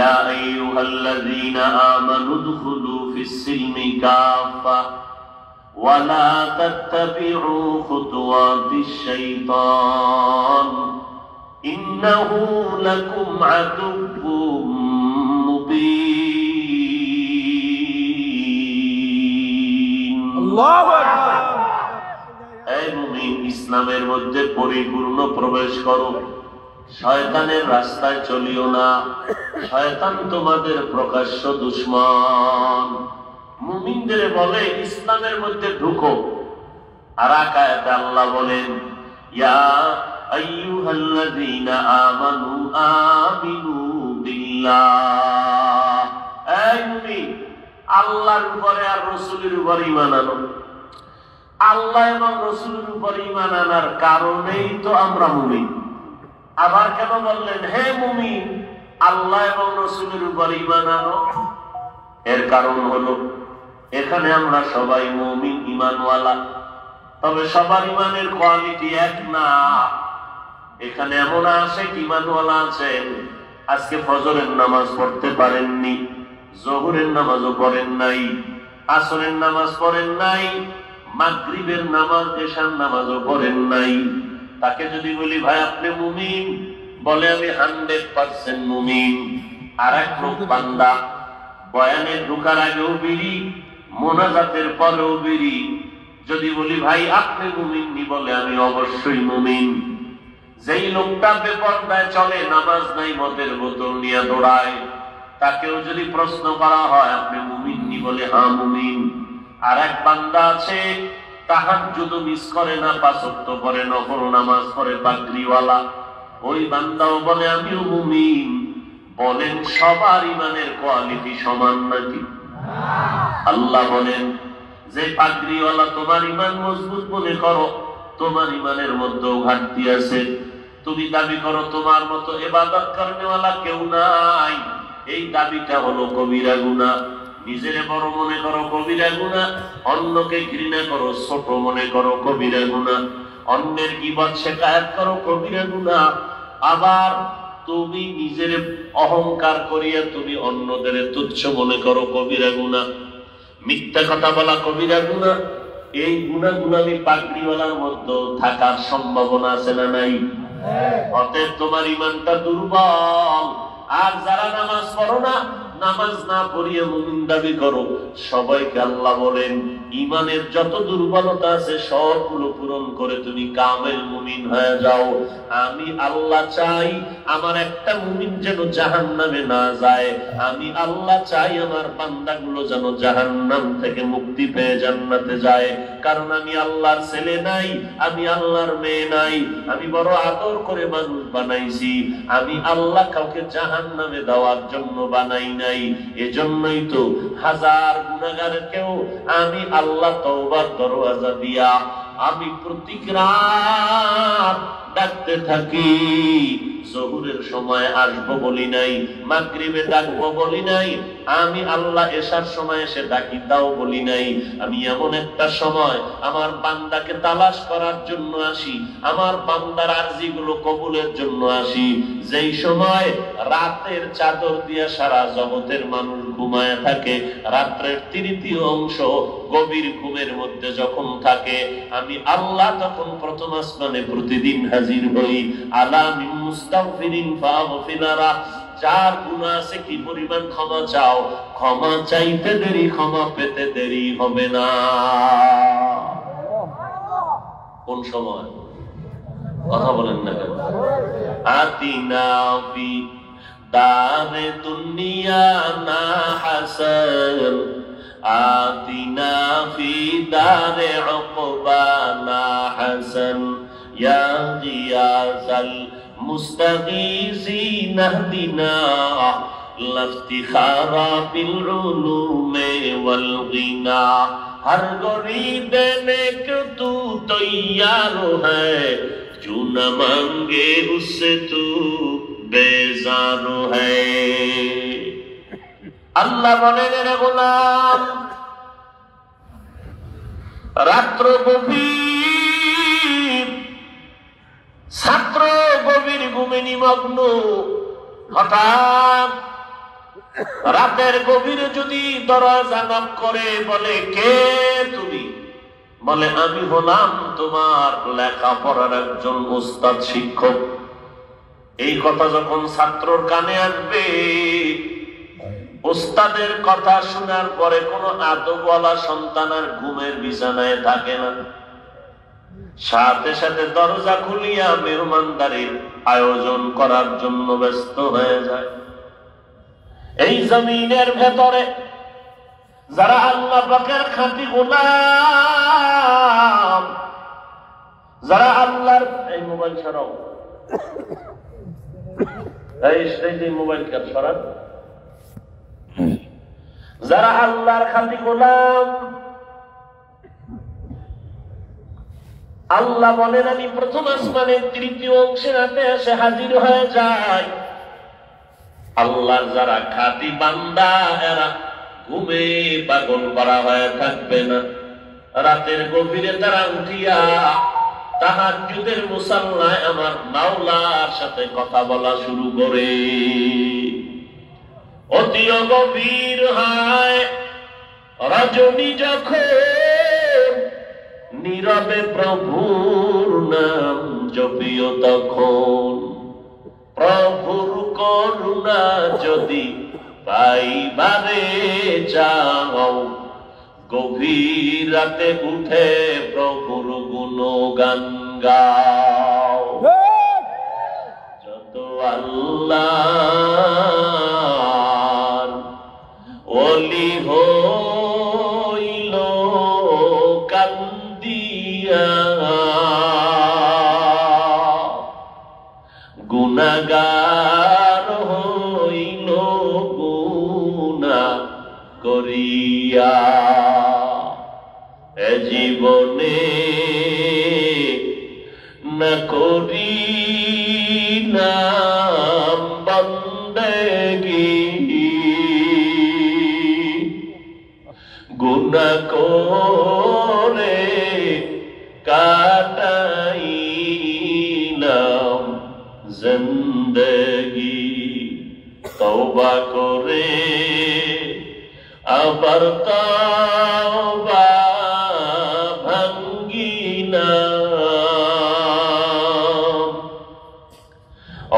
ইয়া আইয়ুহাল্লাযীনা আমানু দুখুলু ফিস-সিলমি কাফা ওয়া লা তাত্তাবি'উ খুতুওয়াতিশ-শাইতান ইন্নাহু লাকুম আদুউম মুবিন। আল্লাহু আকবার। হে মুমিন, ইসলামের মধ্যে পরিপূর্ণ প্রবেশ করো, শয়তানের রাস্তায় চলিও না। শয়তান তোমাদের প্রকাশ্য দুশমন। মুমিনদের বলে ইসলামের মধ্যে ঢুকো। আর আয়াতে আল্লাহ বলেন ইয়া আইয়ুহাল্লাযীনা আমানু আমিনু বিল্লাহ। এই মুমিন, আল্লাহর উপরে আর রাসূলের উপরে ঈমান আনো। আল্লাহ এবং রাসূলের উপরে ঈমান আনার কারণেই তো আমরা মুমিন। আবার কেন বললেন হে মুমিন আল্লাহ এবং রাসূলের উপরে ঈমান আনো? এর কারণ হলো এখানে আমরা সবাই মুমিন, ঈমানওয়ালা, তবে সবার ঈমানের কোয়ালিটি এক না। এখানে এমন আছে ঈমানওয়ালা আছেন আজকে ফজরের নামাজ পড়তে পারেননি, যোহরের নামাজও পড়েন নাই, আসরের নামাজ পড়েন নাই, মাগরিবের নামাজ, এশার নামাজও পড়েন নাই। তাকে যদি বলি ভাই আপনি মুমিন, বলে আমি 100% মুমিন। আর এক লোক বান্দা বয়ানে ঢোকার আগেও বিড়ি, মোনাজাতের পরেও বিড়ি। যদি বলি ভাই আপনি মুমিন নি, বলে আমি অবশ্যই মুমিন। যেই লোকটা বেপরদায় চলে, নামাজ নাই, মদের বোতল নিয়ে দৌড়ায়, তাকেও যদি প্রশ্ন করা হয় আপনি মুমিন নি, বলে হ্যাঁ মুমিন। আর এক বান্দা আছে তাহাজ্জুদ মিস করে না, 5 ওয়াক্ত পড়ে, নফল নামাজ পড়ে, পাগড়িওয়ালা, ওই বান্দাও বলে আমিও মুমিন। বলেন সবার ঈমানের কোয়ালিটি সমান নাকি? আল্লাহ বলেন যে পাগড়িওয়ালা তোমার ঈমান মজবুত মনে করো, তোমার ঈমানের মধ্যেও ঘাটতি আছে। তুমি দাবি করো তোমার মতো ইবাদত করেওয়ালা কেউ নাই, এই দাবিটা হলো কবিরা গুনাহ। নিজেরে বড় মনে করো, কবিরা গুনাহ। অন্যকে ঘৃণা করো, ছোট মনে করো, কবিরা গুনাহ। অন্যের গীবত শিকায়াত করো, কবিরা গুনাহ। আবার তুমি নিজের অহংকার করিয়া তুমি অন্যদের তুচ্ছ মনে করো, কবিরা গুনাহ। মিথ্যা কথা বলা কবিরা গুনাহ। এই গুনাহগুলো আমি পাগড়িওয়ালার মধ্যে থাকার সম্ভাবনা আছে না নাই? অতএব তোমার ঈমানটা দুর্বল। আর যারা নামাজ পড়ো না, নামাজ না পড়িয়ে মুমিন দাবি করো, সবাইকে আল্লাহ বলেন ঈমানের যত দুর্বলতা আছে সবগুলো পূরণ করে তুমি কামেল মুমিন হয়ে যাও। আমি আল্লাহ চাই আমার একটা মুমিন যেন জাহান্নামে না যায়। আমি আল্লাহ চাই আমার বান্দাগুলো যেন জাহান্নাম থেকে মুক্তি পেয়ে জান্নাতে যায়। কারণ আমি আল্লাহর ছেলে নাই, আমি আল্লাহর মেয়ে নাই, আমি বড় আদর করে মানুষ বানাইছি। আমি আল্লাহ কাউকে জাহান্নামে দেওয়ার জন্য বানাই নাই। এজন্যই তো হাজার গুনাহগারকেও আমি আল্লাহ তওবার দরওয়াজা দিয়া আমি প্রত্যেক রাত ডাকতে থাকি। যোহরের সময় আসবো বলি নাই, মাগরিবে ডাকবো বলি নাই, আমি আল্লাহ এশার সময় এসে ডাকি দাও বলি নাই। আমি এমন একটা সময় আমার বান্দাকে তালাশ করার জন্য আসি, আমার বান্দার আরজিগুলো কবুলের জন্য আসি, যেই সময় রাতের চাদর দিয়ে সারা জগতের মানুষ ঘুমায় থাকে, রাত্রের তৃতীয় অংশ গভীর ঘুমের মধ্যে যখন থাকে, আমি আল্লাহ তখন প্রথম আসমানে প্রতিদিন হাজির হই। আলা মিন মুস্তাগফিরিন ফাগফিরা, যার গুনাহ আছে কি পরিমাণ ক্ষমা চাও, ক্ষমা চাইতে দেরি, ক্ষমা পেতে দেরি হবে না। কোন সময়? কথা বলেন না কেন? আতিনা ফি দারে দুনিয়া না হাসান, আতিনা ফি দারে উকবা না হাসান, ইয়া গিয়াসাল মুস্তাগীসিন আহদিনা লাফতিখারা বিল উলুমে ওয়াল গিনা। हर गरीब देने को तू तैयार है, जो न मांगे उससे तू बेजार है। अल्लाह बोले रे गुलाम, रात्र गभीर, ছাত্র গভীর ঘুমে নিমগ্ন, হঠাৎ রাতের গভীরে যদি দরজা নক করে বলে কে তুমি, বলে আমি হলাম তোমার লেখাপড়ার একজন উস্তাদ শিক্ষক। এই কথা যখন ছাত্রর কানে আসবে, উস্তাদের কথা শোনার পরে কোনো আদবওয়ালা সন্তান আর ঘুমের বিছানায় থাকে না, সাথে সাথে দরজা খুলিয়া মেহমানদারির আয়োজন করার জন্য ব্যস্ত হয়ে যায়। এই জমিনের ভেতরে যারা আল্লাহ পাকের খাঁটি গোলাম, যারা আল্লাহর এই মোবাইল সরাও, এই মোবাইল কার সরান, যারা আল্লাহর খাঁটি গোলাম, আল্লাহ বলেন আমি প্রথম আসমানের তৃতীয় অংশের হাতে এসে হাজির হয়ে যায়। আল্লাহর যারা খাঁটি বান্দা এরা ঘুমে পাগল করা হয়ে থাকবে না। রাতের গভীরে তারা উঠিয়া তাহাজ্জুদের মুসাল্লায় আমার মাওলার সাথে কথা বলা শুরু করে। অতি গভীর হয় রজনী যখন নীরবে প্রভুর নাম জপিও তখন। প্রভুর করুণা যদি পাইবারে যাও, গভীর রাতে উঠে প্রভুর গুণগান গাও। যত আল্লাহর ওলি হইল কান্দিয়া, গুনাগার হইল গুনাহ করিয়া। এ জীবনে না করিলাম বন্দেগী, গুনাহ করে কাটাইলাম জিন্দেগি। তওবা করে আবার তওবা ভাঙ্গিলাম,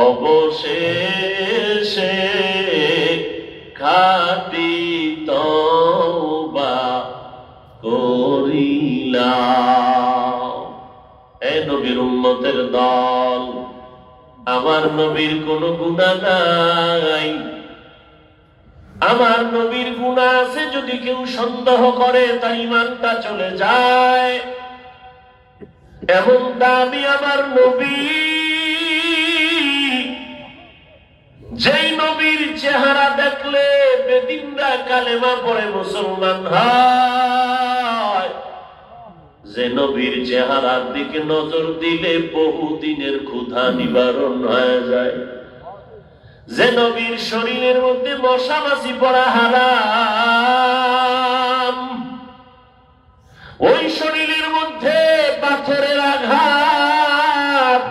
অবশেষে খাঁটি তওবা করিলাম। এ নবীর উম্মতের দল, আমার নবীর কোনো গুনাহ নাই, আমার নবীর গুনাহ আছে যদি কেউ সন্দেহ করে তার ঈমানটা চলে যায়। এমন দামি আমার নবী, যেই নবীর চেহারা দেখলে বেদিনরা কালেমা পড়ে মুসলমান হয়, যে নবীর চেহারার দিকে নজর দিলে বহুদিনের ক্ষুধা নিবারণ হয়ে যায়, যে নবীর শরীরের মধ্যে মশা মাছি পড়া হারাম, ওই শরীরের মধ্যে পাথরের আঘাত,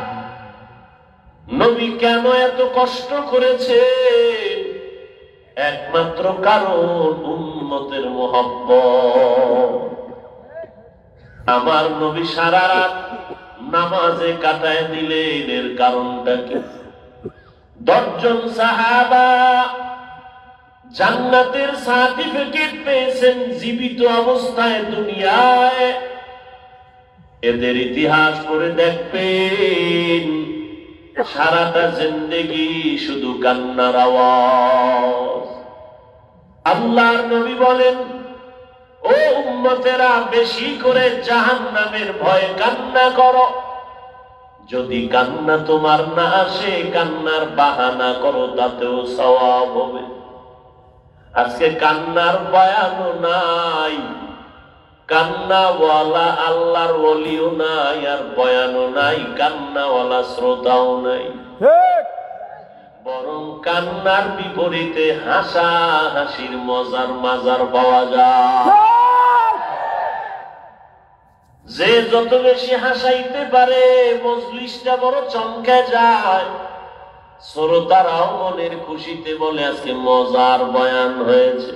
নবী কেন এত কষ্ট করেছে? একমাত্র কারণ উম্মতের মুহাব্বত। আমার নবী সারা রাত নামাজে কাটায় দিলেন, এর কারণটা কি? 10 জন সাহাবা জান্নাতের সার্টিফিকেট পেয়েছেন জীবিত অবস্থায় দুনিয়ায়। এদের ইতিহাস পড়ে দেখবেন সারাটা জিন্দেগি শুধু কান্নার আওয়াজ। আল্লাহর নবী বলেন, ও উম্মতেরা বেশি করে জাহান্নামের ভয়ে কান্না করো। যদি কান্না তোমার না আসে, কান্নার বাহানা করো, তাতেও সওয়াব হবে। আজকে কান্নার বয়ানও নাই, কান্নাওয়ালা আল্লাহর ওলিও নাই, আর বয়ানও নাই, কান্নাওয়ালা শ্রোতাও নাই। বরং কান্নার বিপরীতে হাসা হাসির মজার মাজার পাওয়া যায়। যে যত বেশি হাসাইতে পারে মজলিসটা বড় চমকে যায়। শ্রোতারাও মনের খুশিতে বলে আজকে মজার বয়ান হয়েছে।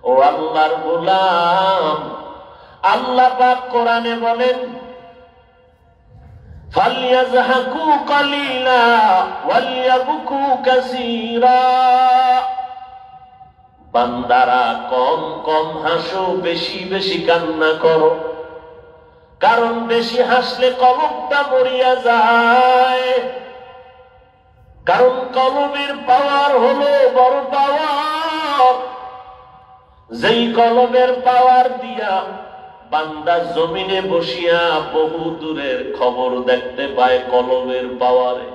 ও আল্লাহর গোলাম, আল্লাহ পাক কোরআনে বলেন ফালইয়াযহাকু কালিলা ওয়ালইয়াবকু কাসীরা, বান্দারা কম কম হাসো, বেশি বেশি কান্না করো, কারণ বেশি হাসলে কলবটা মরিয়া যায়। কারণ কলবের পাওয়ার হলো বড় পাওয়ার, যেই কলবের পাওয়ার দিয়া বান্দা জমিনে বসিয়া বহু দূরের খবর দেখতে পায় কলবের পাওয়ারে।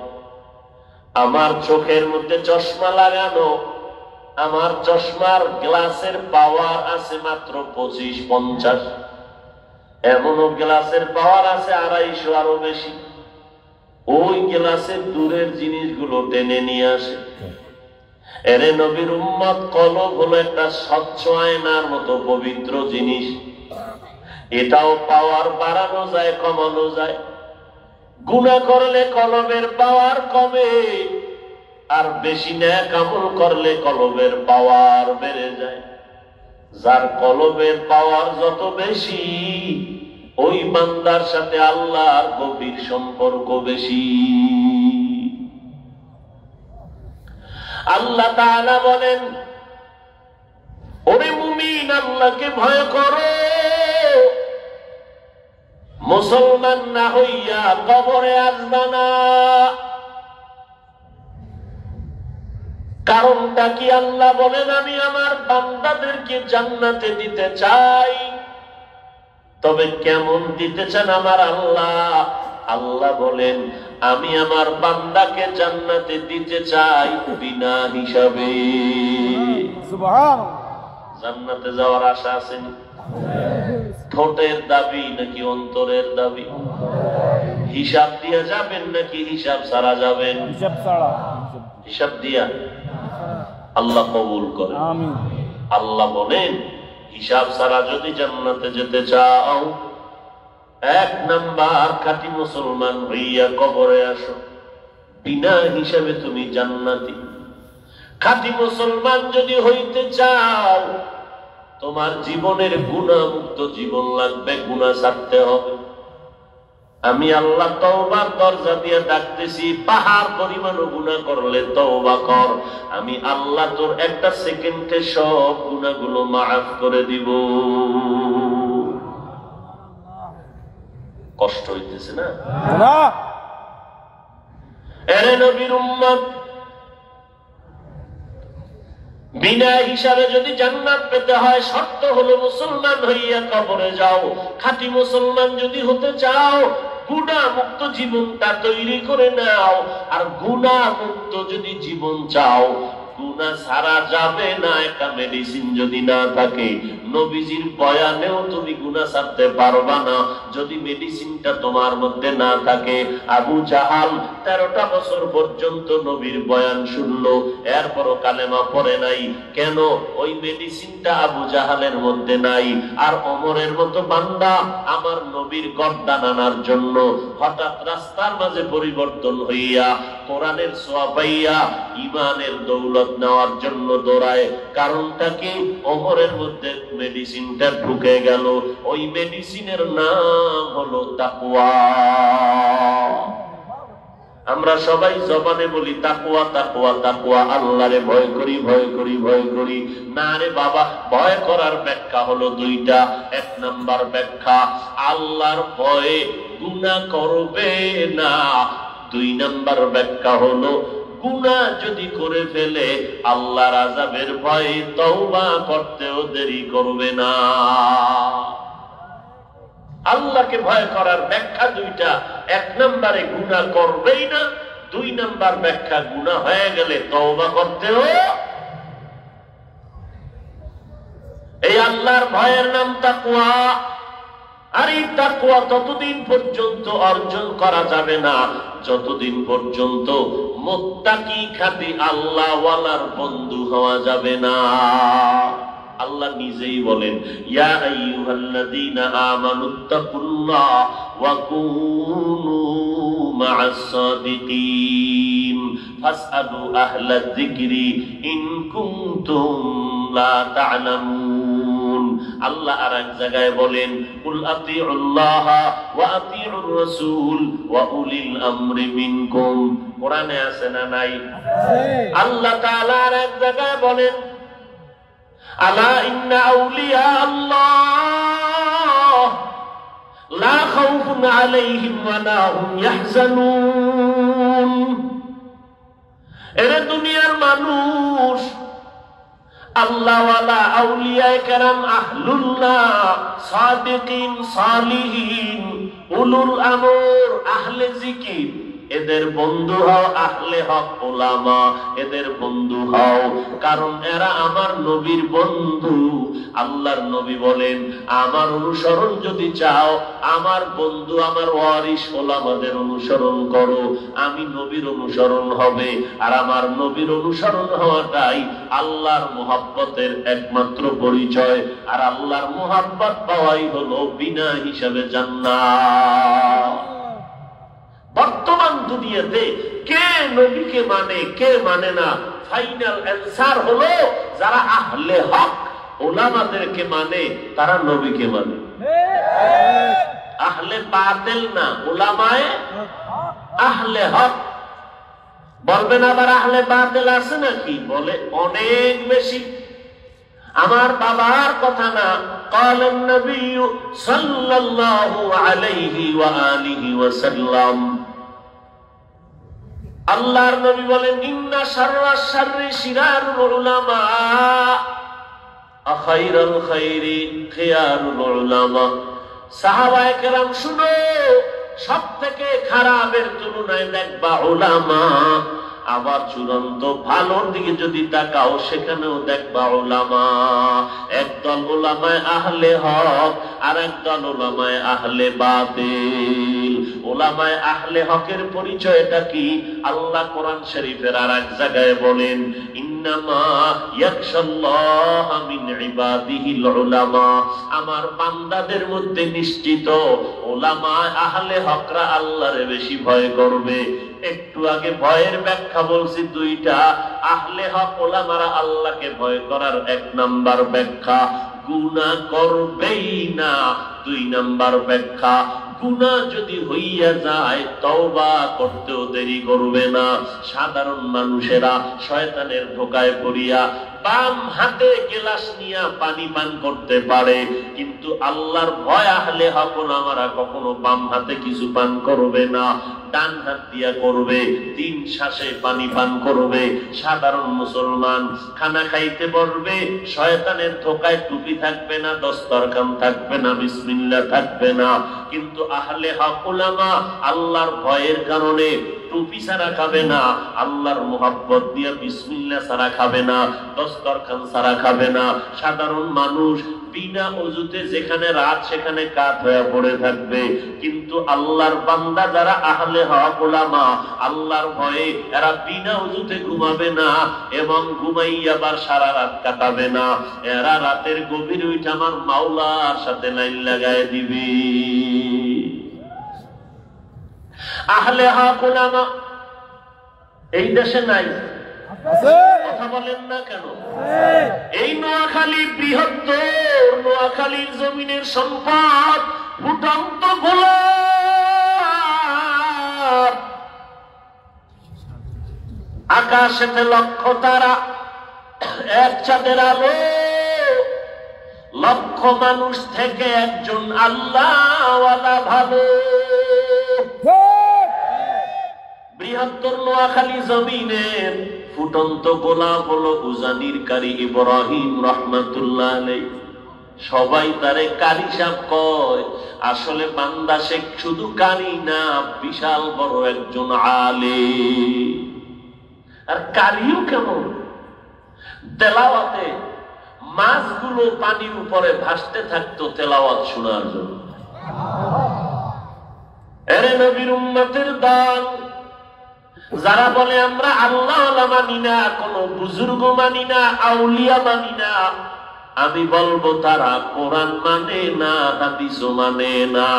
আমার চোখের মধ্যে চশমা লাগানো, আমার চশমার গ্লাসের পাওয়ার আছে মাত্র 25-50, এমনও গ্লাসের পাওয়ার আছে 250 আরো বেশি। ওই গ্লাসের দূরের জিনিসগুলো টেনে নিয়ে আসে। এরে নবীর উম্মত, কলব হলো একটা স্বচ্ছ আয়নার মতো পবিত্র জিনিস। এটাও পাওয়ার বাড়ানো যায়, কমানো যায়। গুনাহ করলে কলবের পাওয়ার কমে, আর বেশি নেক আমল করলে কলবের পাওয়ার বেড়ে যায়। যার কলবের পাওয়ার যত বেশি, ওই বান্দার সাথে আল্লাহর গভীর সম্পর্ক বেশি। আল্লাহ তাআলা বলেন, ওরে মুমিন, আল্লাহকে ভয় করো, মুসলমান না হইয়া কবরে আসবা না। কারণটা কি? আল্লাহ বলেন, আমি আমার বান্দাদেরকে জান্নাতে দিতে চাই। তবে কেমন দিতে চান আমার আল্লাহ? আল্লাহ বলেন, আমি আমার বান্দাকে জান্নাতে দিতে চাই বিনা হিসাবে। সুবহানাল্লাহ। জান্নাতে যাওয়ার আশা আছে না? ঠোঁটের দাবি নাকি অন্তরের দাবি? হিসাব দিয়া যাবেন নাকি হিসাব ছাড়া যাবেন? হিসাব ছাড়া। হিসাব দিয়া আল্লাহ কবুল করে। আমিন। আল্লাহ বলেন, হিসাব ছাড়া যদি জান্নাতে যেতে চাও, 1 নাম্বার খাঁটি মুসলমান হইয়া কবরে আসো, বিনা হিসাবে তুমি জান্নাতি। খাঁটি মুসলমান যদি হইতে চাও, তোমার জীবনের গুনাহ মুক্ত জীবন লাগবে, গুনাহ ছাড়তে হবে। আমি আল্লাহ তওবার দরজা দিয়ে ডাকতেছি, পাহাড় পরিমাণও গুনাহ করলে তওবা কর, আমি আল্লাহ তোর একটা সেকেন্ডে সব গুনাহগুলো মাফ করে দিব। কষ্ট হইতেছে না? এরে নবীর উম্মত, বিনা হিসাবে যদি জান্নাত পেতে হয়, শর্ত হলো মুসলমান হইয়া কবরে যাও। খাঁটি মুসলমান যদি হতে চাও, গুনাহ মুক্ত জীবনটা তৈরি করে নাও। আর গুনাহ মুক্ত যদি জীবন চাও, গুনাহ ছাড়া যাবে না। একটা মেডিসিন যদি না থাকে, নবীজির বয়ানেও তুমি গুনাহ ছাড়তে পারবা না যদি মেডিসিনটা তোমার মধ্যে না থাকে। আবু জাহাল 13টা বছর পর্যন্ত নবীর বয়ান শুনলো, এরপরও কালেমা পড়ে নাই। কেন? ওই মেডিসিনটা আবু জাহালের মধ্যে নাই। আর ওমরের মতো বান্দা আমার নবীর গর্দান আনার জন্য হঠাৎ রাস্তার মাঝে পরিবর্তন হইয়া কোরআনের ছোঁয়া পাইয়া ঈমানের দৌলত নেওয়ার জন্য দৌড়ায়। কারণটা কি? ওমরের মধ্যে মেডিসিনটা ঢুকে গেল। ওই মেডিসিনের নাম হলো তাকওয়া। আমরা সবাই জবানে বলি তাকওয়া, তাকওয়া, তাকওয়া, আল্লাহরে ভয় করি, ভয় করি, ভয় করি। না রে বাবা, ভয় করার ব্যাখ্যা হলো 2টা। 1 নাম্বার ব্যাখ্যা, আল্লাহর ভয়ে গুনাহ করবে না। 2 নাম্বার ব্যাখ্যা হলো, গুনাহ যদি করে ফেলে আল্লাহর আযাবের ভয়ে তওবা করতেও দেরি করবে না। আল্লাহকে ভয় করার ব্যাখ্যা 2টা। 1 নম্বরে গুনাহ করবেই না, 2 নাম্বার ব্যাখ্যা গুনাহ হয়ে গেলে তওবা করতেও। এই আল্লাহর ভয়ের নাম তাকওয়া। আর এই তাকওয়া ততদিন পর্যন্ত অর্জন করা যাবে না যতদিন পর্যন্ত মুত্তাকি খাঁটি আল্লাহওয়ালার বন্ধু হওয়া যাবে না। আল্লাহ নিজেই বলেন, ইয়া আইয়ুহাল্লাযীনা আমানুত্তাকুল্লাহ ওয়া কুনু মা'আস সাদিকিন। ফাসআলু আহলা যিকরি ইন কুনতুম লা তা'লামুন। আল্লাহ আর এক জায়গায় বলেন কুল আতিউল্লাহ ওয়া আতিউর রাসূল ওয়া উলিল আমরি মিনকুম। কোরআনে আছে না নাই? আল্লাহ তাআলা আর এক জায়গায় বলেন আলা ইন্না আউলিয়া আল্লাহ লা খাউফুন আলাইহিম ওয়া লা হুম ইয়াহজানুন। এরে দুনিয়ার মানুষ, আল্লাহওয়ালা আউলিয়ায়ে কেরাম, আহলুল্লাহ, সাদিকিন, সালিহিন, উলুল আমর, আহলে জিকির, এদের বন্ধু হও। আহলে হক উলামা, এদের বন্ধু হও, কারণ এরা আমার নবীর বন্ধু। আল্লাহর নবী বলেন আমার অনুসরণ যদি চাও, আমার বন্ধু, আমার ওয়ারিস উলামাদের অনুসরণ করো, আমি নবীর অনুসরণ হবে। আর আমার নবীর অনুসরণ হওয়াটাই আল্লাহর মুহাব্বতের একমাত্র পরিচয়। আর আল্লাহর মুহাব্বত পাওয়াই হলো বিনা হিসাবে জান্নাত। বর্তমান দুনিয়াতে কে নবীকে মানে, কে মানে না, ফাইনাল অ্যানসার হলো যারা আহলে হক উলামাদেরকে মানে, তারা নবীকে মানে। আহলে বাতিল না, উলামায়ে আহলে হক। বলবেন আবার আহলে বাতিল আছে নাকি? বলে অনেক বেশি। আমার বাবার কথা না, قال النبي صلى الله عليه وآله وسلم, আল্লাহর নবী বলেন ইন্না শাররাশ শাররি শিরারুল উলামা খায়রুল খায়রি খিয়ারুল উলামা। সাহাবায়ে কেরাম শুনো, সবথেকে খারাপের তুলনায় দেখবা উলামা। আবার চূড়ান্ত ভালোর দিকে যদি তাকাও, সেখানেও দেখবা উলামা। একদল উলামায়ে আহলে হক, আর একদল উলামায়ে আহলে বাতিল। উলামায়ে আহলে হকের পরিচয়টা কি? আল্লাহ কোরআন শরীফের আর এক জায়গায় বলেন ইন্নামা ইয়াখশাল্লাহ মিন ইবাদিহিল উলামা। আমার বান্দাদের মধ্যে নিশ্চিত উলামায়ে আহলে হকরা আল্লাহরে বেশি ভয় করবে। একটু আগে ভয়ের ব্যাখ্যা বলছি দুইটা। আহলে হক উলামারা আল্লাহকে ভয় করার এক নাম্বার ব্যাখ্যা, গুনাহ করবেই না। দুই নাম্বার ব্যাখ্যা, গুনাহ যদি হইয়া যায় তওবা করতেও দেরি করবে না। সাধারণ মানুষেরা শয়তানের ধোকায় পড়িয়া বাম হাতে গ্লাস নিয়ে পানি পান করতে পারে, কিন্তু আল্লাহর ভয় আহলে হক উলামারা কখনো বাম হাতে কিছু পান করবে না, ডান হাত দিয়া করবে, 3 শ্বাসে পানি পান করবে। সাধারণ মুসলমান খানা খাইতে বসবে, শয়তানের ধোকায় টুপি থাকবে না, দস্তরখান থাকবে না, বিসমিল্লাহ থাকবে না। কিন্তু আহলে হক উলামা আল্লাহর ভয়ের কারণে টুপি ছাড়া খাবে না, আল্লাহর মুহাব্বত দিয়ে বিসমিল্লাহ ছাড়া খাবে না, দস্তরখান ছাড়া খাবে না। সাধারণ মানুষ বিনা ওযুতে যেখানে রাত সেখানে কাত হয়ে পড়ে থাকবে, কিন্তু আল্লাহর বান্দা যারা আহলে হক উলামা, আল্লাহর ভয়ে এরা বিনা ওযুতে ঘুমাবে না এবং ঘুমাইয়া আবার সারা রাত কাটাবে না। এরা রাতের গভীরে উঠে আমার মাওলার সাথে লাইন লাগায় দিবে। আহলে হক উলামা এই দেশে নাই, কথা বলেন না কেন? এই নোয়াখালী বৃহত্তর, নোয়াখালীর জমিনের সম্পদ, ফুটন্ত গোলাপ, আকাশেতে লক্ষ তারা, এক চাঁদের আলো, লক্ষ মানুষ থেকে একজন আল্লাহওয়ালা ভালো। বৃহত্তর নোয়াখালী জমিনের ফুটন্ত গোলাপ হলো উজানির কারি ইব্রাহিম রাহমাতুল্লাহ আলাইহি। সবাই তারে কারি সাহেব কয়, আসলে বান্দা শেখ শুধু কারি না, বিশাল বড় একজন আলেম। আর কারিও কেমন? তেলাওয়াতে মাছগুলো পানির উপরে ভাসতে থাকতো তেলাওয়াত শোনার জন্য। এরে নবীর উম্মতের দল যারা বলে আমরা আল্লাহ মানি না, কোন বুজুর্গ মানি না, আউলিয়া মানি না, আমি বলবো তারা কোরআন মানে না, হাদিসও মানে না।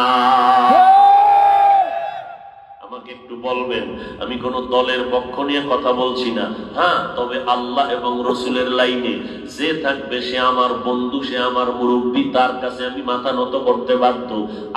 আমাকে একটু বলবেন, আমি কোন দলের পক্ষ নিয়ে কথা বলছি না। হ্যাঁ, তবে আল্লাহ এবং রসুলের লাইনে যে থাকবে সে আমার বন্ধু, সে আমার মুরব্বী, তার কাছে আমি মাথা নত করতে বাধ্য।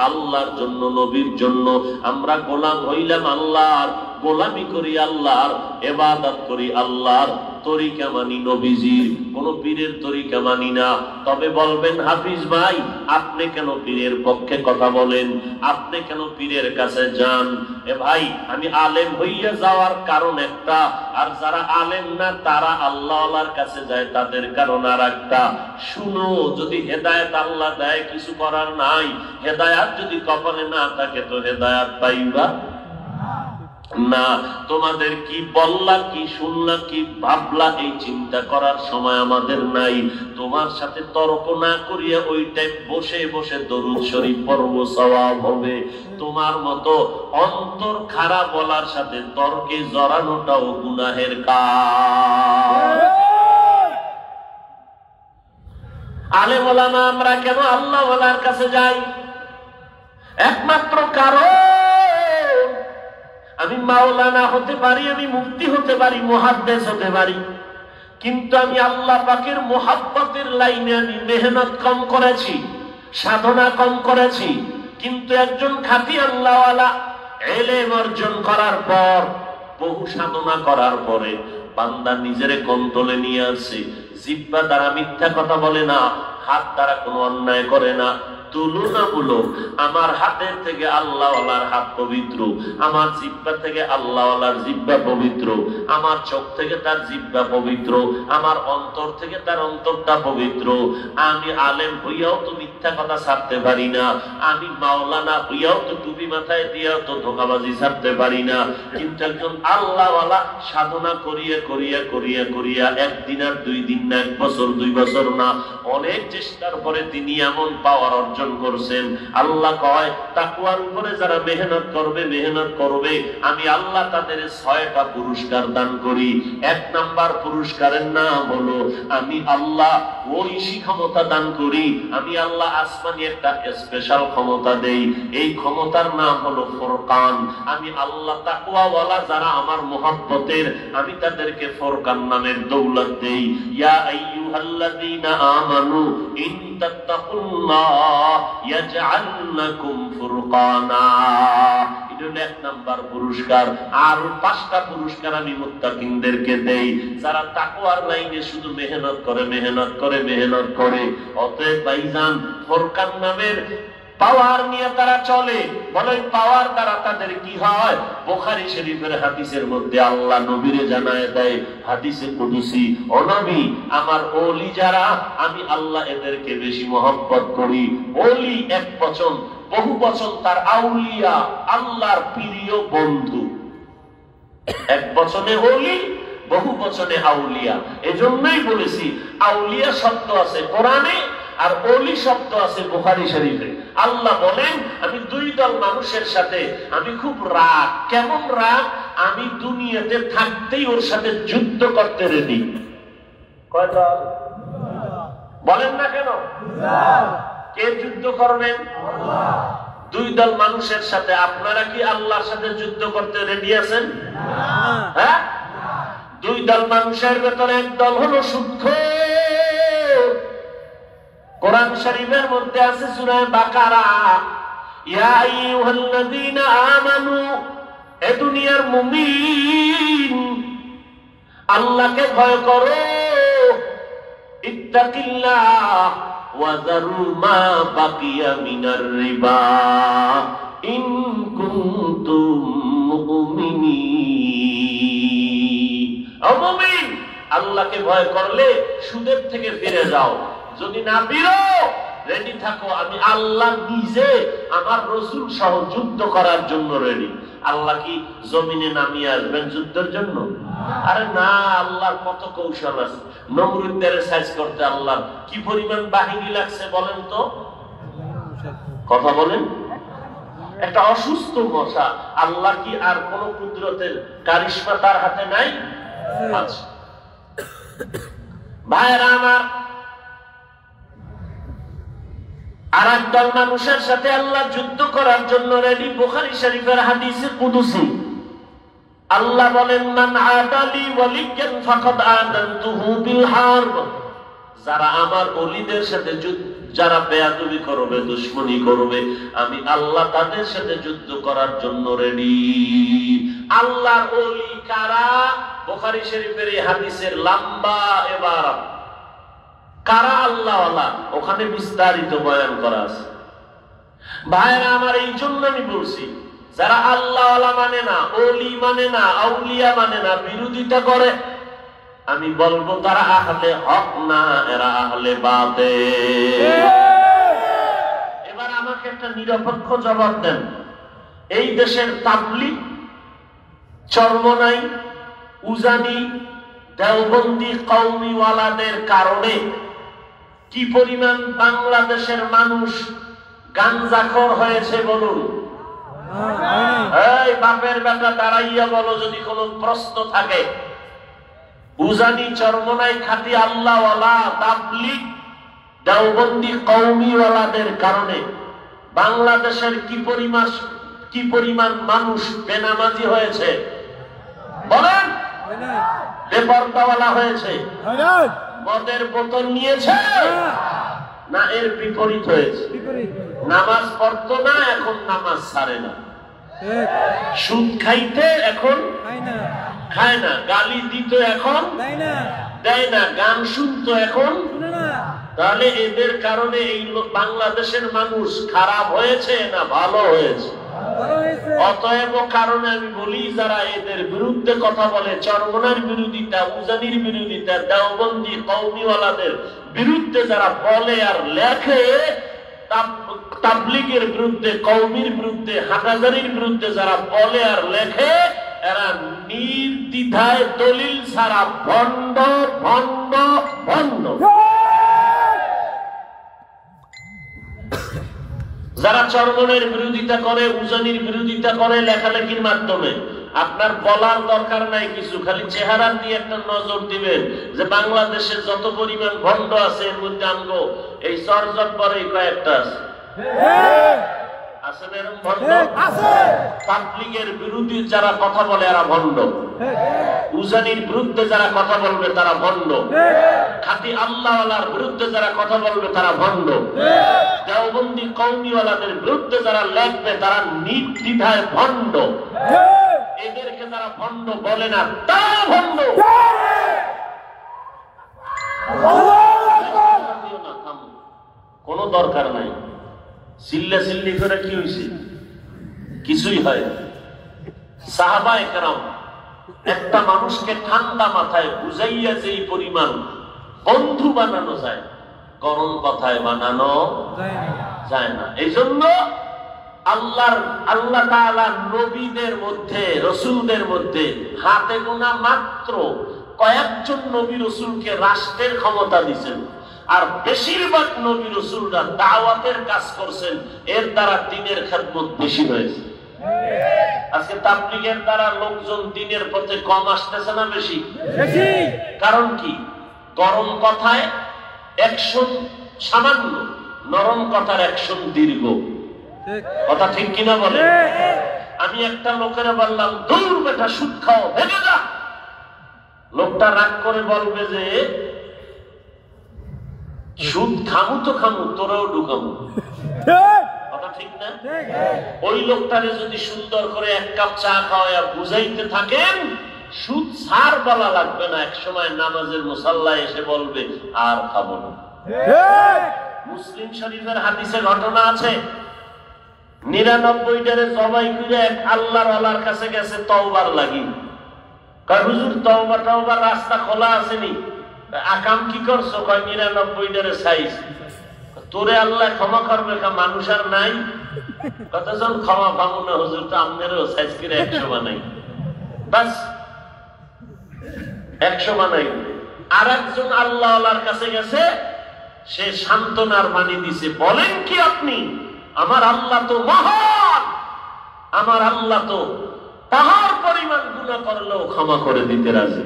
আল্লাহর জন্য, নবীর জন্য আমরা গোলাম হইলাম আল্লাহর, গোলামি করি আল্লাহর, ইবাদত করি আল্লাহর, তরিকা মানি নবীজির, কোন পীরের তরিকা মানি না। তবে বলবেন, হাফিজ ভাই আপনি কেন পীরের পক্ষে কথা বলেন, আপনি কেন পীরের কাছে যান? এ ভাই, আমি আলেম হইয়া যাওয়ার কারণ একটা, আর যারা আলেম না তারা আল্লাহর কাছে যায় তাদের কারণ আর একটা। শুনো, যদি হেদায়েত আল্লাহ দেয় কিছু করার নাই, হেদায়েত যদি কপালে না থাকে তো হেদায়েত পাইবা না। তোমাদের কি বললা, কি শুনলা, কি ভাবলা, এই চিন্তা করার সময় আমাদের নাই। তোমার সাথে তর্ক না করিয়া ওই টাইম বসে বসে দরুদ শরীফ পড়ব, সওয়াব হবে। তোমার মতো অন্তর খারাপ বলার সাথে তর্কে জড়ানোটাও গুনাহের কাজ। আলেম ওলামা আমরা কেন আল্লাহ ওয়ালার কাছে যাই? একমাত্র কারণ আমি মাওলানা হতে পারি, আমি মুফতি হতে পারি, মুহাদ্দিস হতে পারি, কিন্তু আমি আল্লাহ পাকের মুহাব্বতের লাইনে আমি মেহনত কম করেছি, সাধনা কম করেছি। কিন্তু একজন খাঁটি আল্লাহওয়ালা ইলম অর্জন করার পর, বহু সাধনা করার পরে বান্দা নিজেরে কন্ট্রোলে নিয়ে আসে। জিহ্বা দ্বারা মিথ্যা কথা বলে না, হাত দ্বারা কোনো অন্যায় করে না। তুলনামূলক আমার হাতের থেকে আল্লাহওয়ালার হাত পবিত্র, আমার জিহ্বা থেকে আল্লাহওয়ালার জিহ্বা পবিত্র, আমার চোখ থেকে তার জিহ্বা পবিত্র, আমার অন্তর থেকে তার অন্তরটা পবিত্র। আমি আলেম হইয়াও তো মিথ্যা কথা ছাড়তে পারি না, আমি মাওলানা হইয়াও তো টুপি মাথায় দিয়াও তো ধোঁকাবাজি ছাড়তে পারি না। কিন্তু একজন আল্লাহওয়ালা সাধনা করিয়া করিয়া করিয়া করিয়া একদিন আর 2 দিন না, 1 বছর 2 বছর না, অনেক চেষ্টার পরে তিনি এমন পাওয়ার অর্জন করছেন। আল্লাহ কয়, তাকওয়ার উপরে যারা মেহনত করবে, মেহনত করবে, আমি আল্লাহ তাদের 6টা পুরস্কার দান করি। 1 নাম্বার পুরস্কারের নাম হলো আমি আল্লাহ ঐশী ক্ষমতা দান করি। আমি আল্লাহ আসমানি একটা স্পেশাল ক্ষমতা দেই, এই ক্ষমতার নাম হলো ফুরকান। আমি আল্লাহ তাকওয়াওয়ালা যারা আমার মুহাব্বতের, আমি তাদেরকে ফুরকান নামের দৌলত দেই। ইয়া আইয়ুহাল্লাযীনা আমানু ইন তাত্তাকুল্লাহ ইয়াজআল লাকুম ফুরকানা। এটা 1 নাম্বার পুরস্কার। আর 5টা পুরস্কার আমি মুত্তাকিনদেরকে দেই, যারা তাকওয়ার লাইনে শুধু মেহনত করে, মেহনত করে, মেহনত করে। অতএব ভাইজান, ফুরকান নামের পাওয়ার নিয়ে তারা চলে। বলে পাওয়ার দ্বারা তাদের কি হয়? বুখারী শরীফের হাদিসের মধ্যে আল্লাহ নবীরে জানায় দেয়, হাদিসে কুদসি, ও নবী, আমার ওলি যারা, আমি আল্লাহ এদেরকে বেশি মহব্বত করি। ওলি এক বচন, বহু বচন তার আউলিয়া, আল্লাহর প্রিয় বন্ধু। এক বচনে ওলি, বহু বচনে আউলিয়া। এজন্যই বলেছি আউলিয়া শব্দ আছে কোরআনে আর ওলি শব্দ আছে বুখারী শরীফে। আল্লাহ বলেন, আমি 2 দল মানুষের সাথে আমি খুব রাগ। কেমন রাগ? আমি দুনিয়াতে থাকতেই ওর সাথে যুদ্ধ করতে রেডি। কয় দল? বলেন না কেন? কে যুদ্ধ করবেন? আল্লাহ। 2 দল মানুষের সাথে আপনারা কি আল্লাহর সাথে যুদ্ধ করতে রেডি আছেন? হ্যাঁ, 2 দল মানুষের ভেতরে এক দল হলো সুদখোর। কোরআন শরীফের মধ্যে আছে সূরা বাকারা, ইয়া আইয়ুহাল্লাযীনা আমানু, এ দুনিয়ার মুমিন, আল্লাহকে ভয় করো, ইত্তাকিল্লাহ ওয়া যারু মা বাকিয়া মিনার রিবা ইন কুনতুম মুমিনিন। ও মুমিন, আল্লাহকে ভয় করলে সুদের থেকে ফিরে যাও। যদি না ফিরো, রেডি থাকো, আমি আল্লাহ নিজে আমার রাসূল সহ যুদ্ধ করার জন্য রেডি। আল্লাহ কি জমিনে নামিয়ে আসবেন যুদ্ধের জন্য? আরে না, আল্লাহর কত কৌশল আছে। নমরুদের সাইজ করতে আল্লাহ কি পরিমাণ বাহিনী লাগছে বলেন তো? কথা বলেন। একটা অসুস্থ মশা, আল্লাহ কি আর কোন কুদরতের কারিশমা তার হাতে নাই? আচ্ছা ভাইরা আমার, আর একদল মানুষের সাথে আল্লাহ যুদ্ধ করার জন্য রেডি। বুখারী শরীফের হাদিসে কুদসি, আল্লাহ বলেন মান আদালি ওয়ালিয়ান ফাকাদ আযানতুহু বিল হারব, যারা আমার ওলিদের সাথে যারা বেয়াদবি করবে, দুশমনী করবে, আমি আল্লাহ তাদের সাথে যুদ্ধ করার জন্য রেডি। আল্লাহর ওলি কারা? বুখারী শরীফের এই হাদিসের লম্বা ইবারত, কারা আল্লাহ ওয়ালা, ওখানে বিস্তারিত বয়ান করা আছে। ভাইরা আমার, এই জন্য আমি বলছি, যারা আল্লাহ ওয়ালা মানে না, ওলি মানে না, আউলিয়া মানে না, বিরোধিতা করে, আমি বলবো তারা আহলে হক না, এরা আহলে বাতিল। এবার আমাকে একটা নিরপেক্ষ জবাব দেন, এই দেশের তাবলীগ, চরমনাই, উজানি, দেওবন্দি কওমিওয়ালাদের কারণে কি পরিমাণ বাংলাদেশের মানুষ গাঞ্জাখোর হয়েছে বলুন? এই বাপের বেটা দাঁড়াইয়া বলো যদি কোনো প্রশ্ন থাকে। উজানি, চরমনাই খাঁটি আল্লাহওয়ালা, তাবলীগ, দেওবন্দি কওমিওয়ালাদের কারণে বাংলাদেশের কি পরিমাণ মানুষ বেনামাজি হয়েছে বলেন? বেপরদাওয়ালা হয়েছে, মদের বোতল নিয়েছে, না এর বিপরীত হয়েছে? নামাজ পড়তো না, এখন নামাজ ছাড়ে না। সুদ খাইতে এখন খায় না, গালি দিত এখন দেয় না, গান শুনতো এখন। তাহলে এদের কারণে এই বাংলাদেশের মানুষ খারাপ হয়েছে না ভালো হয়েছে? অতএব কারণে আমি বলি, যারা এদের বিরুদ্ধে কথা বলে, চরমনার বিরোধিতা, উজানির বিরোধিতা, দেওবন্দি কওমিওয়ালাদের বিরুদ্ধে যারা বলে আর লেখে, তাবলীগের বিরুদ্ধে, কওমির বিরুদ্ধে, হাটাজারির বিরুদ্ধে যারা বলে আর লেখে, এরা নির্দ্বিধায় দলিল ছাড়া ভণ্ড ভণ্ড ভণ্ড। যারা চরমনের বিরোধিতা করে, উজানির বিরোধিতা করে লেখালেখির মাধ্যমে, আপনার বলার দরকার নাই কিছু, খালি চেহারা দিয়ে একটা নজর দিবেন যে বাংলাদেশের যত পরিমাণ ভণ্ড আছে এর মধ্যে আমগো এই চরজব্বরে কয়েকটা আছে। আছে না এরকম ভণ্ড? তাবলীগের বিরোধী যারা কথা বলে এরা ভণ্ড, উজানির বিরুদ্ধে যারা কথা বলবে তারা ভণ্ড, খাঁটি আল্লাহওয়ালার বিরুদ্ধে যারা কথা বলবে তারা ভণ্ড, দেওবন্দি কওমিওয়ালাদের বিরুদ্ধে যারা লেখবে তারা নির্দ্বিধায় ভণ্ড। এদেরকে যারা ভণ্ড বলে না তারা ভণ্ড। কোন দরকার নাই চিল্লা চিল্লি করে, কি হয়েছে? কিছুই হয়। সাহাবায়ে কেরাম একটা মানুষকে ঠান্ডা মাথায় বুঝাইয়া যেই পরিমাণ বন্ধু বানানো যায়, গরম কথায় বানানো যায় না। এই জন্য আল্লাহ তাআলা নবীদের মধ্যে, রসুলদের মধ্যে হাতে গোনা মাত্র কয়েকজন নবী রসুলকে রাষ্ট্রের ক্ষমতা দিয়েছেন, আর বেশিরভাগ নবী রসুলরা দাওয়াতের কাজ করছেন, এর দ্বারা দ্বীনের খেদমত বেশি হয়েছে। আজকে তাবলীগের দ্বারা লোকজন দ্বীনের পথে কম আসতেছে না বেশি? কারণ কি? গরম কথায় অ্যাকশন সামান্য, নরম কথার অ্যাকশন দীর্ঘ। কথা ঠিক কিনা বলে? আমি একটা লোকেরা বললাম, দূর বেটা সুদ খাও, ভেঙে যা। লোকটা রাগ করে বলবে যে সুদ খামু তো খামু, তোরাও ঢুকামু। কথা ঠিক না? ওই লোকটারে যদি সুন্দর করে এক কাপ চা খাওয়া বুঝাইতে থাকেন, সুদ ছাড় বলা লাগবে না, এক সময় নামাজের মুসাল্লায় এসে বলবে আর খাবো না। মুসলিম শরীফের হাদিসে ঘটনা আছে, 99টারে জবাই করে এক আল্লাহর ওয়ালার কাছে গেছে তওবার লাগি। কয় হুজুর তওবার রাস্তা খোলা আসেনি, আকাম কি করছো? কয় 99টারে সাইজ। তোরে আল্লাহ ক্ষমা করবে, মানুষ আর নাই। কতজন ক্ষমা পাবো না হুজুর, তো আপনারও সাইজ করে 100 বানাই, বাস 100 বানাই। আর একজন আল্লাহ ওয়ালার কাছে গেছে, সে সান্ত্বনার বাণী দিছে, বলেন কি আপনি? আমার আল্লাহ তো মহান, আমার আল্লাহ তো তাহার পরিমাণ গুনাহ করলেও ক্ষমা করে দিতে রাজি।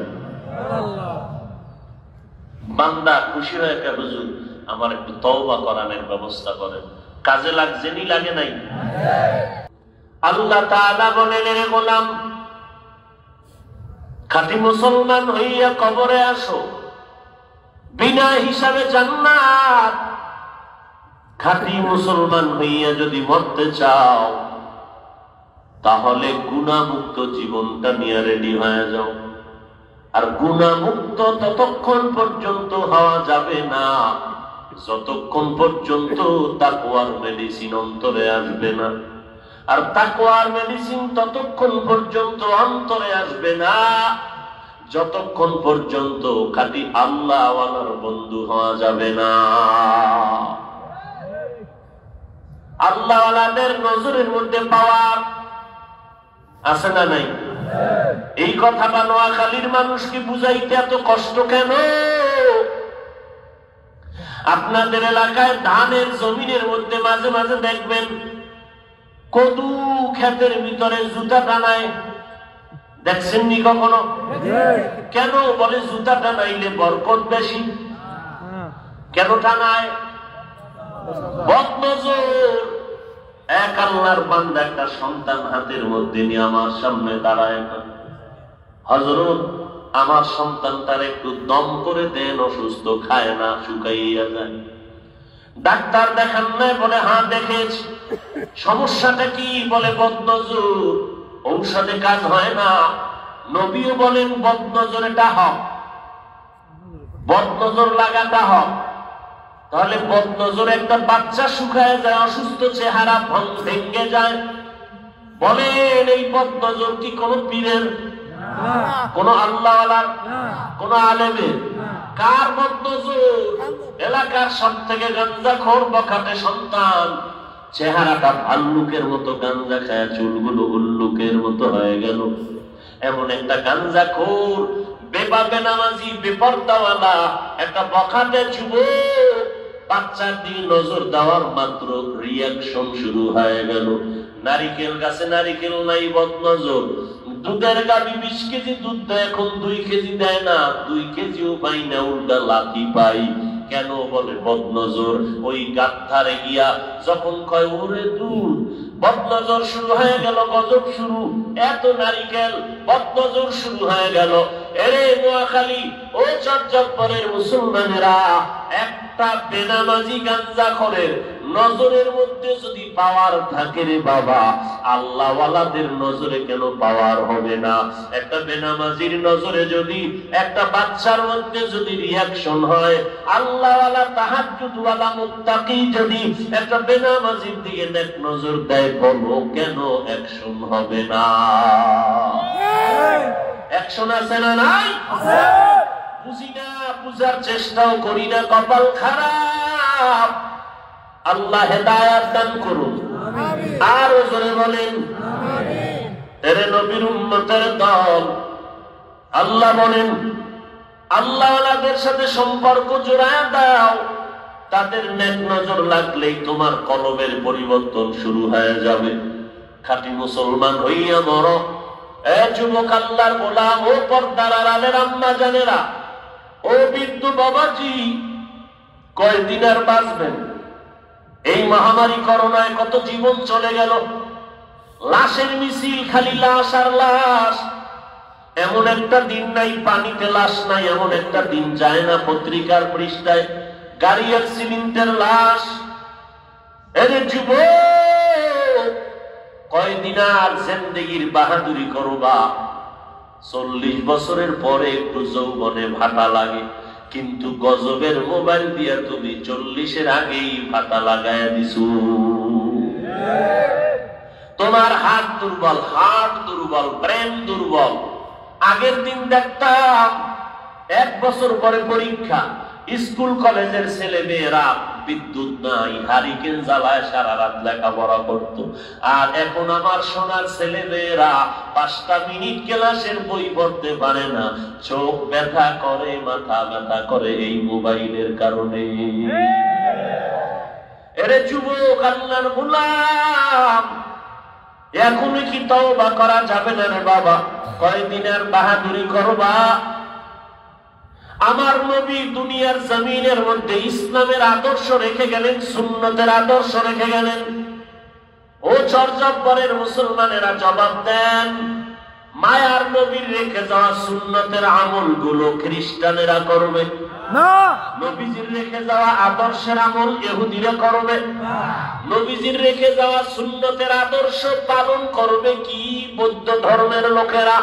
বান্দা খুশি হয়ে কে হুজুর আমার একটু তওবা করানোর ব্যবস্থা করেন। কাজে লাগছে নি লাগে নাই? আল্লাহ তাআলা বলেন, রে গোলাম খাঁটি মুসলমান হইয়া কবরে আসো, বিনা হিসাবে জান্নাত। খাঁটি মুসলমান হইয়া যদি মরতে চাও, তাহলে গুনাহমুক্ত জীবনটা নিয়ে রেডি হয়ে যাও। আর গুনাহমুক্ত ততক্ষণ পর্যন্ত হওয়া যাবে না যতক্ষণ পর্যন্ত তাকওয়ার মেডিসিন অন্তরে আসবে না। আর তাকওয়ার মেডিসিন ততক্ষণ পর্যন্ত অন্তরে আসবে না যতক্ষণ পর্যন্ত খাঁটি আল্লাহওয়ালার বন্ধু হওয়া যাবে না। আল্লাহওয়ালাদের নজরের মধ্যে পাওয়ার আছে না নাই? এই কথাটা নোয়াখালীর মানুষকে বুঝাইতে এত কষ্ট কেন? আপনাদের এলাকায় ধানের জমিনের মধ্যে মাঝে মাঝে দেখবেন কদু ক্ষেতের ভিতরে জুতা টানায়, দেখছেননি কখনো? কেন বলে জুতা টানাইলে বরকত বেশি। কেন টানায়? বদনজর। এক আল্লাহর বান্দা একটা সন্তান হাতের মধ্যে নিয়ে আমার সামনে দাঁড়ায়, হযরত আমার সন্তানটার একটু দম করে দেন, অসুস্থ, খায় না, শুকাইয়া যায়। ডাক্তার দেখান নাই? বলে হ্যাঁ দেখেছি। সমস্যাটা কি? বলে বদনজর। ঔষধে কাজ হয় না। নবীও বলেন বদনজর এটা হক, বদনজর লাগাটা হক। তাহলে বদনজর একটা বাচ্চা শুকায় যায়, অসুস্থ চেহারা ভেঙে যায়। বলেন এই বদনজর কি কোন পীরের, কোন আল্লাহওয়ালার, কোন আলেমের? কার বদনজর? এলাকার সব থেকে গাঞ্জাখোর বখাটে সন্তান, চেহারাটা ভাল্লুকের মতো, গাঞ্জা খায়, চুলগুলো উল্লুকের মতো হয়ে গেল। এমন একটা গাঞ্জাখোর, বেনামাজি, বেপরদাওয়ালা একটা বখাটে যুবক, বাচ্চার দিকে নজর দেওয়ার মাত্র রিয়াকশন শুরু হয়ে গেল। নারিকেল গাছে নারিকেল নাই, বদনজর। দুধের গাভী 20 কেজি দুধ দেয়, এখন 2 কেজি দেয় না, 2 কেজিও পাই না, উল্টা লাথি পাই। কেন? বলে বদনজর। ওই গাদ্ধারে গিয়া যখন কয় ওরে দুধ, বদনজর শুরু হয়ে গেল, গজব শুরু। এত নারিকেল, বদনজর শুরু হয়ে গেল। এরে নোয়াখালী ও চট্টগ্রামের মুসলমানেরা, একটা বেনামাজি গাঞ্জাখোরের নজরের মধ্যে যদি পাওয়ার থাকে রে বাবা, আল্লাহওয়ালাদের নজরে কেন পাওয়ার হবে না? একটা বেনামাজির নজরে যদি, একটা বাচ্চার মধ্যে যদি রিয়াকশন হয়, আল্লাহওয়ালা তাহাজ্জুদওয়ালা মুত্তাকি যদি একটা বেনামাজির দিকে নেক নজর দেয়, বলো কেন অ্যাকশন হবে না? অ্যাকশন আছে না নাই? বুঝি না, বুঝার চেষ্টাও করি না, কপাল খারাপ। আল্লাহ হেদায়েত দান করুন। আর জোরে বলেন এরে নবীর উম্মতের দল। আল্লাহ বলেন আল্লাহওয়ালাদের সাথে সম্পর্ক জোড়ায় দাও, তাদের নেক নজর লাগলেই তোমার কলবের পরিবর্তন শুরু হয়ে যাবে। খাঁটি মুসলমান হইয়া মরো। এ যুবক, আল্লাহর গোলাম, ও পর্দার আড়ালের আম্মা জানেরা, ও বৃদ্ধ বাবাজি, কয়দিন আর বাঁচবেন? এই মহামারী করোনায় কত জীবন চলে গেল। লাশের মিছিল, খালি লাশ আর লাশ। এমন একটা দিন নাই পানিতে লাশ নাই, এমন একটা দিন যায় না পত্রিকার পৃষ্ঠায় গাড়ি অ্যাক্সিডেন্টের লাশ। এরে যুবক, কয়দিন আর জিন্দেগির বাহাদুরি করবা? 40 বছরের পরে একটু যৌবনে ভাটা লাগে, কিন্তু গজবের মোবাইল দিয়া তুমি 40-এর আগেই ভাটা লাগাইয়া দিছো। তোমার হাত দুর্বল, হার্ট দুর্বল, ব্রেন দুর্বল। আগের দিন দেখতাম 1 বছর পরে পরীক্ষা, স্কুল কলেজের ছেলে মেয়েরা বিদ্যুৎ নাই, হারিকেন জ্বালায় সারা রাত লেখাপড়া করতো। আর এখন আমার সোনার ছেলে মেয়েরা 5টা মিনিট ক্লাসের বই পড়তে পারে না, চোখ ব্যথা করে, মাথা ব্যথা করে এই মোবাইলের কারণে। এরে যুবক, আল্লাহর গোলাম, এখনই কি তওবা করা যাবে না রে বাবা? কয়দিন আর বাহাদুরি করবা? আমার নবী দুনিয়ার জমিনের মধ্যে ইসলামের আদর্শ রেখে গেলেন, সুন্নতের আদর্শ রেখে গেলেন। ও চরজব্বরের মুসলমানেরা জবাব দেন, মায়ার নবীর রেখে যাওয়া সুন্নতের আমলগুলো খ্রিস্টানেরা করবে না, নবীজির রেখে যাওয়া আদর্শের আমল ইহুদিরা করবে না, নবীজির রেখে যাওয়া সুন্নতের আদর্শ পালন করবে কি বৌদ্ধ ধর্মের লোকেরা।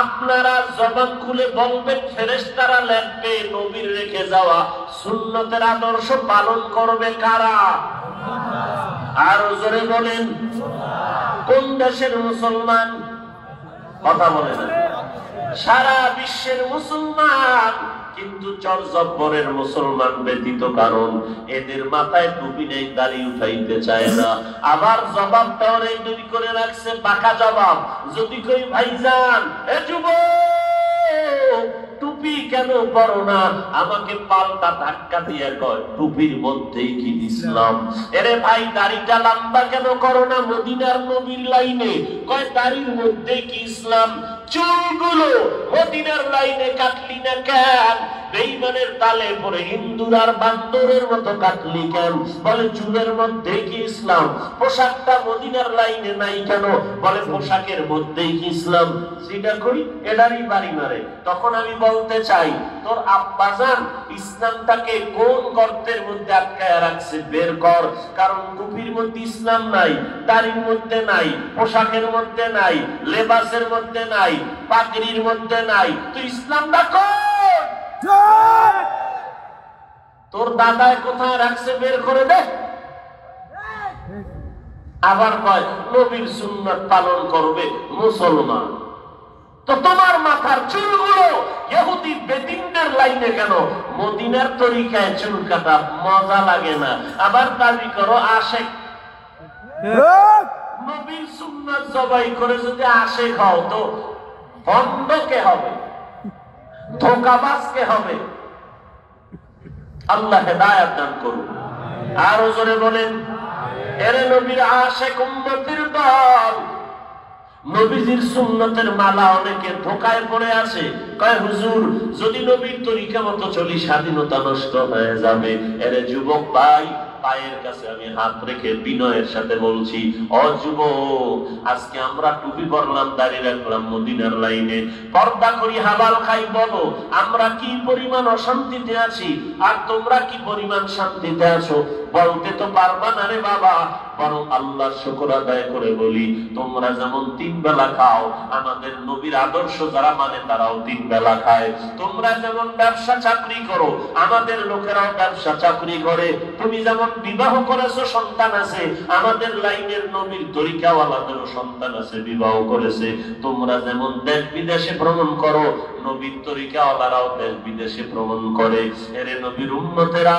আপনারা জবান খুলে বলবেন ফেরেশতারা লিখবে নবীর রেখে যাওয়া সুন্নতের আদর্শ পালন করবে কারা? আর জোরে বলেন কোন দেশের মুসলমান? কথা বলেন। সারা বিশ্বের মুসলমান, কিন্তু চরজব্বরের মুসলমান ব্যতীত, কারণ এদের মাথায় টুপি নেই, দাড়ি উঠাইতে চায় না। আবার জবাবটাও রেডি করে রাখছে, পাকা জবাব। যদি কই ভাইজান এ যুবক টুপি কেন পরো না, আমাকে পাল্টা ধাক্কা দিয়ে কয় টুপির মধ্যেই কি ইসলাম? এরে ভাই দাড়িটা লম্বা কেন করো না, মদিনার নবীর লাইনে, কয় দাড়ির মধ্যেই কি ইসলাম? চুলগুলো মদিনার লাইনে কাটলি না কেন? বেঈমানের তালে পরে হিন্দুর আর বান্দরের মতো কাটলি কেন? বলে চুলের মধ্যে কি ইসলাম। পোশাকটা মদিনার লাইনে নাই কেন? বলে পোশাকের মধ্যেই কি ইসলাম। সেটা করি এটারই বাড়ি মারে। তখন আমি বলতে চাই, তোর আব্বাজান ইসলামটাকে কোন গর্তের মধ্যে আটকায় রাখছে বের কর। কারণ টুপির মধ্যে ইসলাম নাই, দাড়ির মধ্যে নাই, পোশাকের মধ্যে নাই, লেবাসের মধ্যে নাই, পাগড়ির মধ্যে নাই, তুই ইসলামটা কর। তোর দাদায় কোথায় রাখছে বের করে দে। আবার কয় নবীর সুন্নাত পালন করবে মুসলমান। তো তোমার মাথার চুলগুলো ইহুদি বেদিনদের লাইনে কেন? মদিনার তরিকায় চুল কাটা মজা লাগে না, আবার দাবি করো আশেক। নবীর সুন্নাত জবাই করে যদি আশেক হও, তো ভণ্ড কে হবে, ধোঁকাবাজ কে হবে? আল্লাহ হেদায়েত দান করুন। আরো জোরে বলেন এরে নবীর আশেক উম্মতের দল। নবীজির সুন্নতের মালা অনেকে ধোকায় পড়ে আছে, কয় হুজুর যদি নবীর তরিকা মতো চলি স্বাধীনতা নষ্ট হয়ে যাবে। এরে যুবক ভাই, পায়ের কাছে আমি হাত রেখে বিনয়ের সাথে বলছি, ও যুবক, আজকে আমরা টুপি পরলাম, দাড়ি রাখলাম, মদিনার লাইনে পর্দা করি, হালাল খাই, বলো আমরা কি পরিমাণ অশান্তিতে আছি আর তোমরা কি পরিমাণ শান্তিতে আছো? বলতে তো পারবা না রে বাবা। বরং আল্লাহর শুকর আদায় করে বলি, তোমরা যেমন 3 বেলা খাও, আমাদের নবীর আদর্শ যারা মানে তারাও 3 বেলা খায়। তোমরা যেমন ব্যবসা চাকরি করো, আমাদের লোকেরাও ব্যবসা চাকরি করে। তুমি যেমন বিবাহ করেছো, সন্তান আছে, আমাদের লাইনের নবীর তরিকাওয়ালাদেরও সন্তান আছে, বিবাহ করেছে। তোমরা যেমন দেশ বিদেশে ভ্রমণ করো, নবীর তরিকাওয়ালারাও দেশ বিদেশে ভ্রমণ করে। এরে নবীর উম্মতেরা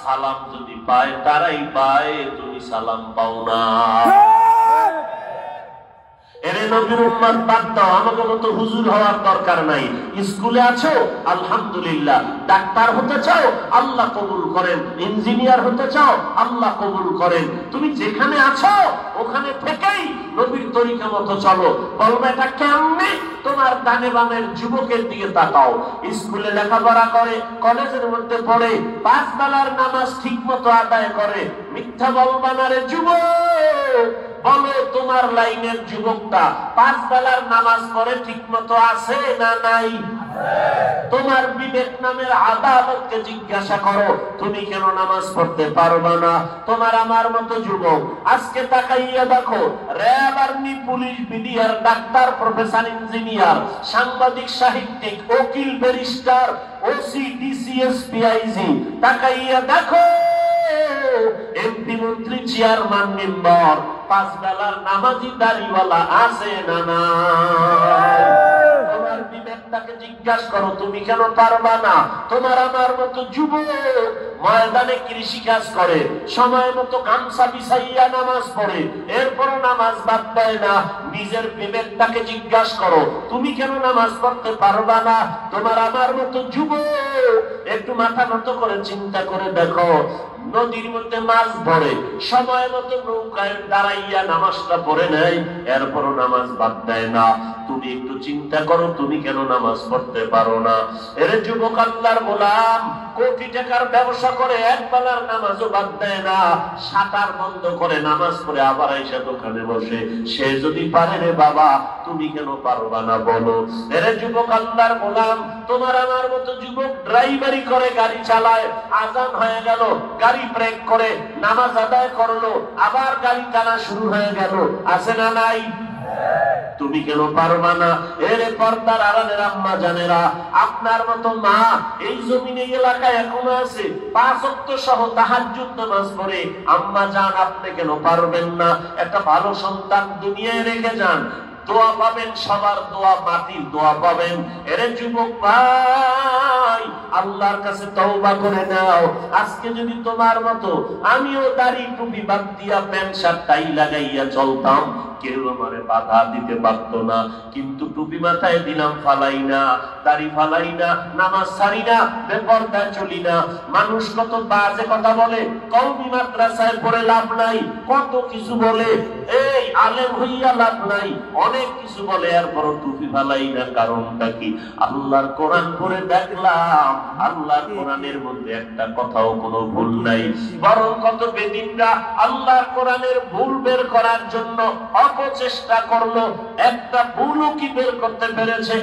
সালাম যদি পায় তারাই পায়, তুমি সালাম পাও না। এরে নবীর উম্মত বাদ দাও, আমাকে মতো হুজুর হওয়ার দরকার নাই। স্কুলে আছো আলহামদুলিল্লাহ, ডাক্তার হতে চাও আল্লাহ কবুল করেন, ইঞ্জিনিয়ার হতে চাও আল্লাহ কবুল করেন। তুমি যেখানে আছো ওখানে থেকেই নবীর তরিকা মতো চলো। বলবে এটা কেমনে? তোমার ডানে বামের যুবকের দিকে তাকাও, স্কুলে লেখাপড়া করে, কলেজের মধ্যে পড়ে, 5 বেলার নামাজ ঠিক মতো আদায় করে, মিথ্যা বলবা না রে যুবক। বলো তোমার লাইনের যুবকটা 5 বেলার নামাজ পড়ে ঠিক মতো আছে না নাই? তোমার বিবেক নামের আদালতকে জিজ্ঞাসা করো, তুমি কেন নামাজ পড়তে পারবা না? তোমার আমার মতো যুবক আজকে তাকাইয়া দেখো, RAB, army, police, BDR, doctor, professor, engineer, সাংবাদিক, সাহিত্যিক, উকিল, barrister, OC, DC, SP, IG, তাকাইয়া দেখো এমপি, মন্ত্রী, চেয়ারম্যান, মেম্বার, 5 বেলার নামাজি দাড়িওয়ালা আছে না নাই? তোমার বিবেকটাকে জিজ্ঞাসা করো, তুমি কেন পারবা না? তোমার আমার মতো যুবক ময়দানে কৃষি কাজ করে, সময় মতো গামছা বিছাইয়া নামাজ পড়ে, এরপরও নামাজ বাদ দেয় না। নিজের বিবেকটাকে জিজ্ঞাসা করো, তুমি কেন নামাজ পড়তে পারবা না? তোমার আমার মতো যুবক একটু মাথা নত করে চিন্তা করে দেখো, নদীর মধ্যে মাছ ধরে সময় মতো নৌকায় দাঁড়াইয়া নামাজটা পড়ে নেয়, এরপরও নামাজ বাদ দেয় না। তুমি একটু চিন্তা করো, তুমি কেন নামাজ পড়তে পারো না? এরে যুবক আল্লাহর গোলাম, কোটি টাকার ব্যবসা করে এক বেলার নামাজও বাদ দেয় না, সাঁতার বন্ধ করে নামাজ পড়ে আবার আইসা দোকানে বসে। সে যদি পারে রে বাবা, তুমি কেন পারবা না বলো? এরে যুবক আল্লাহর গোলাম, তোমার আমার মতো যুবক ড্রাইভারি করে গাড়ি চালায়, আজান হয়ে গেল গাড়ি ব্রেক করে নামাজ আদায় করলো, আবার গাড়ি টানা শুরু হয়ে গেল, আছে না নাই? তুমি কেন পারবা না? এরে পর্দার আড়ালের আম্মা জানেরা, আপনার মতো মা এই জমিনে এলাকায় এখনো আছে, 5 ওয়াক্ত সহ তাহাজ্জুদ নামাজ পড়ে। আম্মা জান, আপনি কেন পারবেন না? একটা ভালো সন্তান দুনিয়ায় রেখে যান, দোয়া পাবেন, সবার দোয়া, মাটির দোয়া পাবেন। এরে যুবক ভাই, আল্লাহর কাছে তওবা করে নাও। আজকে যদি তোমার মতো আমিও দাড়ি টুপি বাদ দিয়া প্যান্ট শার্ট টাই লাগাইয়া চলতাম, কেউ আমারে বাধা দিতে পারতো না। কিন্তু টুপি মাথায় দিলাম, ফালাই না, দাড়ি ফালাই না, নামাজ ছাড়ি না, বেপরদায় চলি না। মানুষ কত বাজে কথা বলে, কওমি মাদ্রাসায় পড়ে লাভ নাই, কত কিছু বলে, এই আলেম হইয়া লাভ নাই, অনেক কিছু বলে, এরপর টুপি ফালাই না। কারণটা কি? আল্লাহর কোরআন পড়ে দেখলাম, আল্লাহর কোরআনের মধ্যে একটা কথাও কোনো ভুল নাই। বরং কত বেদিনরা আল্লাহর কোরআনের ভুল বের করার জন্য অপচেষ্টা করলো, একটা ভুলও কি বের করতে পেরেছে?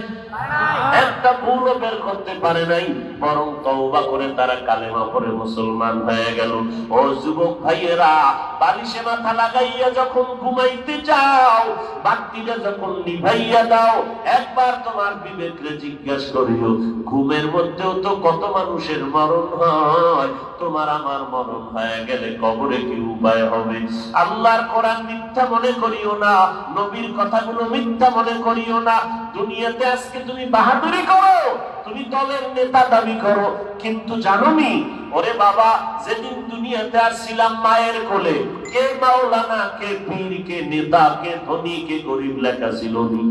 একটা ভুলও বের করতে পারে নাই। বরং তওবা করে তারা কালেমা পড়ে মুসলমান হয়ে গেল। ও যুবক ভাইয়েরা, বালিশে মাথা লাগাইয়া যখন ঘুমাইতে যাও, বাতিটা যখন নিভাইয়া দাও, একবার তোমার বিবেকরে জিজ্ঞাসা করিও, ঘুমের মধ্যেও তো কত মানুষের মরণ হয়, তোমার আমার মরণ হয়ে গেলে কবরে কি উপায় হবে? আল্লাহর কোরআন মিথ্যা মনে করিও না, নবীর কথাগুলো মিথ্যা মনে করিও না। দুনিয়াতে আজকে তুমি বাহাদুরি করো, তুমি দলের নেতা দাবি করো, কিন্তু জানোনি ওরে বাবা, যেদিন দুনিয়াতে আসছিলাম মায়ের কোলে, কে মাওলানা, কে পীর, কে নেতা, কে ধনী, কে গরিব লেখা ছিল নি?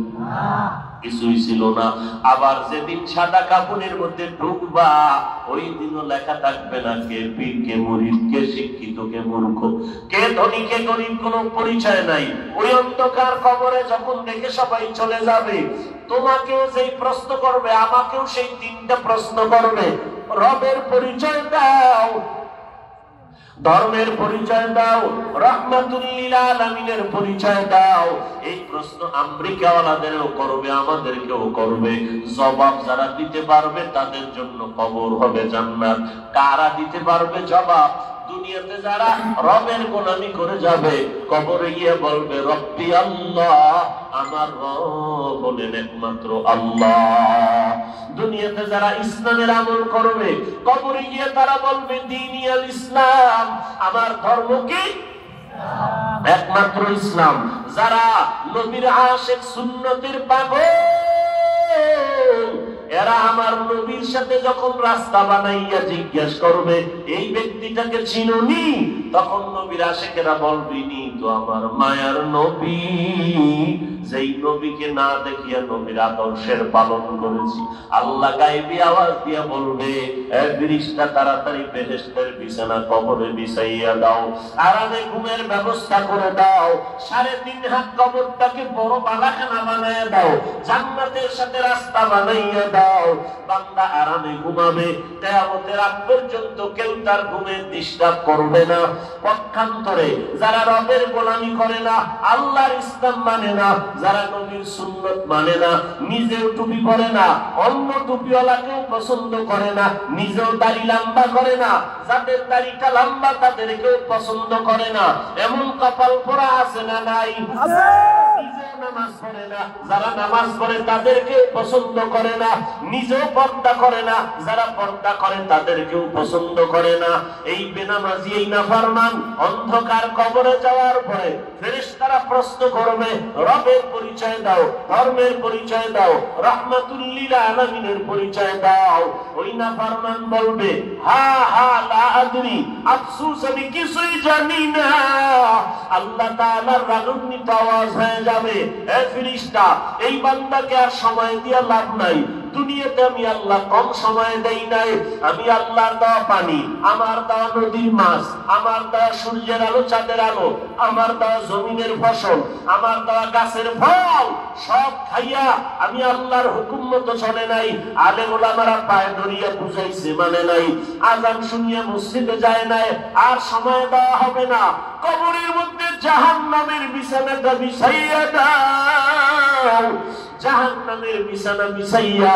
কিছুই ছিল না। আবার যেদিন সাদা কাপড়ের মধ্যে ঢুকবা, ওই দিনও লেখা থাকবে না কে পীর, কে মুরিদ, কে শিক্ষিত, কে মূর্খ, কে ধনী, কে গরিব, কোনো পরিচয় নাই। ওই অন্ধকার কবরে যখন দেখে সবাই চলে যাবে, তোমাকেও যেই প্রশ্ন করবে, আমাকেও সেই 3টা প্রশ্ন করবে। রবের পরিচয় দাও, ধর্মের পরিচয় দাও, রাহমাতুল লিল আলামিনের পরিচয় দাও। এই প্রশ্ন আমেরিকাওয়ালাদেরও করবে, আমাদেরকেও করবে। জবাব যারা দিতে পারবে তাদের জন্য কবর হবে জান্নাত। কারা দিতে পারবে জবাব? দুনিয়াতে যারা রবের গোলামি করে যাবে, কবরে গিয়ে বলবে রব্বি আল্লাহ, আমার রব হলেন একমাত্র আল্লাহ। দুনিয়াতে যারা ইসলামের আমল করবে, কবরে গিয়ে তারা বলবে দীনি আল ইসলাম, আমার ধর্ম কি? একমাত্র ইসলাম। যারা নবীর আশিক, সুন্নতের পাগল, এরা আমার নবীর সাথে যখন রাস্তা বানাইয়া জিজ্ঞেস করবে এই ব্যক্তিটাকে চিনোনি, তখন নবীর আশিকেরা বলবেনি তো আমার মায়ার নবী, যেই নবীকে না দেখিয়া নবীর আদর্শের পালন করেছি। আল্লাহ গায়েবী আওয়াজ দিয়া বলবে, এ ফেরেশতা, তাড়াতাড়ি বেহেশতের বিছানা কবরে বিছাইয়া দাও, আরামে ঘুমের ব্যবস্থা করে দাও, 3.5 হাত কবরটাকে বড় বালাখানা বানাইয়া দাও, জান্নাতের সাথে রাস্তা বানাইয়া দাও। বান্দা আরামে ঘুমাবে, কিয়ামতের আগ পর্যন্ত কেউ তার ঘুমে ডিস্টার্ব করবে না। পক্ষান্তরে যারা রবের গোলামি করে না, আল্লাহর ইসলাম মানে না, যারা নবীর সুন্নত মানে না, নিজেও টুপি পরে না, অন্য টুপিওয়ালাকেও পছন্দ করে না, নিজেও দাড়ি লম্বা করে না, যাদের দাড়িটা লম্বা তাদেরকেও পছন্দ করে না, এমন কপাল পোড়া আছে না নাই? নিজেও নামাজ পড়ে না, যারা নামাজ পড়ে তাদেরকেও পছন্দ করে না, নিজেও পর্দা করে না, যারা পর্দা করে তাদেরকেও পছন্দ করে না। এই বেনামাজি, এই নাফরমান অন্ধকার কবরে যাওয়ার পরে ফেরেশতারা প্রশ্ন করবে, রবের পরিচয় দাও, ধর্মের পরিচয় দাও, রাহমাতুল লিল আলামিনের পরিচয় দাও। ওই নাফরমান বলবে, হা হা লা আদরি, আফসোস আমি কিছুই জানি না। আল্লাহ তাআলার রাগান্বিত আওয়াজ হয়ে যাবে, এ ফেরেশতা, এই বান্দাকে আর সময় দিয়া লাভ নাই, দুনিয়াতে আমি আল্লাহ কম সময় দেই নাই। আমি আল্লাহর দেওয়া পানি, আমার দেওয়া নদীর মাছ, আমার দেওয়া সূর্যের আলো, চাঁদের আলো, আমার দেওয়া জমিনের ফসল, আমার দেওয়া গাছের ফল সব খাইয়া আমি আল্লাহর হুকুম মতো চলে নাই। আলেম ওলামারা পায়ে ধরিয়া বুঝাইছে, মানে নাই। আজান শুনিয়া মসজিদে যায় নাই। আর সময় দেওয়া হবে না। কবরের মধ্যে জাহান্নামের বিছানাটা বিছাইয়া দাও, জাহান্নামের বিছানা বিছাইয়া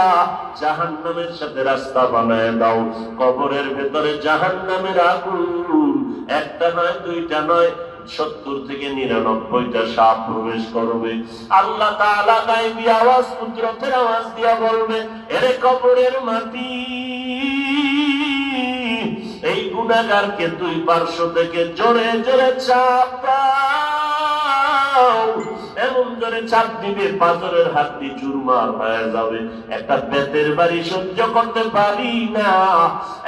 জাহান্নামের সাথে রাস্তা বানায় দাও। কবরের ভেতরে জাহান্নামের আগুন একটা নয়, দুইটা নয়, 70 থেকে 99টা সাপ প্রবেশ করবে। আল্লাহ তাআলা গায়বী আওয়াজ, কুদরতের আওয়াজ দিয়া বলবে, এরে কবরের মাটি, এই গুনাহগারকে দুই পার্শ্ব থেকে জোরে জোরে চাপ দাও। এমন জোরে চাপ দিবে পাথরের হাড্ডি চুরমার হয়ে যাবে। একটা বেতের বাড়ি সহ্য করতে পারি না,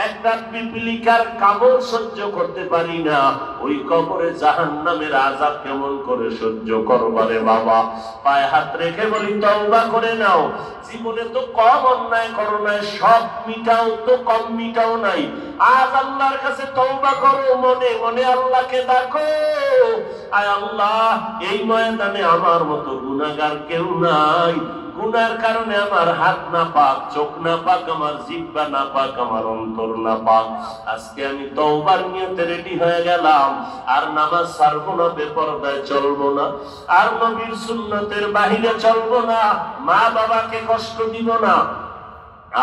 একটা পিপিলিকার কামড় সহ্য করতে পারি না। ওই কবরে জাহান্নামের আযাব কেমন করে সহ্য করবারে বাবা? পায়ে হাত রেখে বলি, তওবা করে নাও। জীবনে তো কম অন্যায় করো নাই, সব মিটাও তো কম মিটাও নাই। আজ আল্লাহর কাছে তওবা করো, মনে মনে আল্লাহকে ডাকো, আয় আল্লাহ, এই ময়দানে আমার মতো গুনাহগার কেউ নাই। গুনার কারণে আমার হাত না পাক, চোখ না পাক, আমার জিহ্বা না পাক, আমার অন্তর না পাক। আজকে আমি তওবার নিয়তে রেডি হয়ে গেলাম। আর নামাজ ছাড়বো না, বেপরদায় চলবো না, আর নবীর সুন্নতের বাহিরে চলবো না, মা বাবাকে কষ্ট দিব না,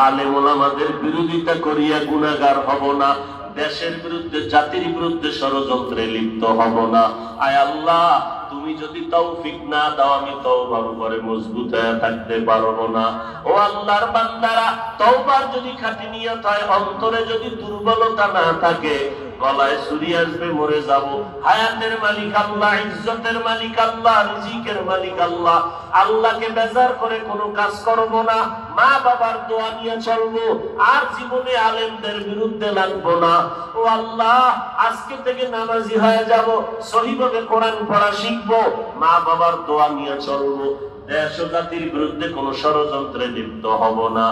আলেম ওলামাদের বিরোধিতা করিয়া গুনাহগার হব না, দেশের বিরুদ্ধে, জাতির বিরুদ্ধে ষড়যন্ত্রে লিপ্ত হব না। আয় আল্লাহ, তুমি যদি তৌফিক না দাও, আমি তওবার উপরে মজবুত হয়ে থাকতে পারবো না। ও আল্লাহর বান্দারা, তওবার যদি খাঁটি নিয়ত হয়, অন্তরে যদি দুর্বলতা না থাকে, গলায় ছুরি আসবে, মরে যাব। হায়াতের মালিক আল্লাহ, ইজ্জতের মালিক আল্লাহ, রিজিকের মালিক আল্লাহ। আল্লাহকে বেজার করে কোনো কাজ করব না, মা বাবার দোয়া নিয়ে চলবো, আর জীবনে আলেমদের বিরুদ্ধে লাগবো না। ও আল্লাহ, আজকে থেকে নামাজি হয়ে যাব, সহিভাবে কোরআন পড়া শিখবো, মা বাবার দোয়া নিয়ে চলবো, দেশ ও জাতির বিরুদ্ধে কোন ষড়যন্ত্রে লিপ্ত হব না।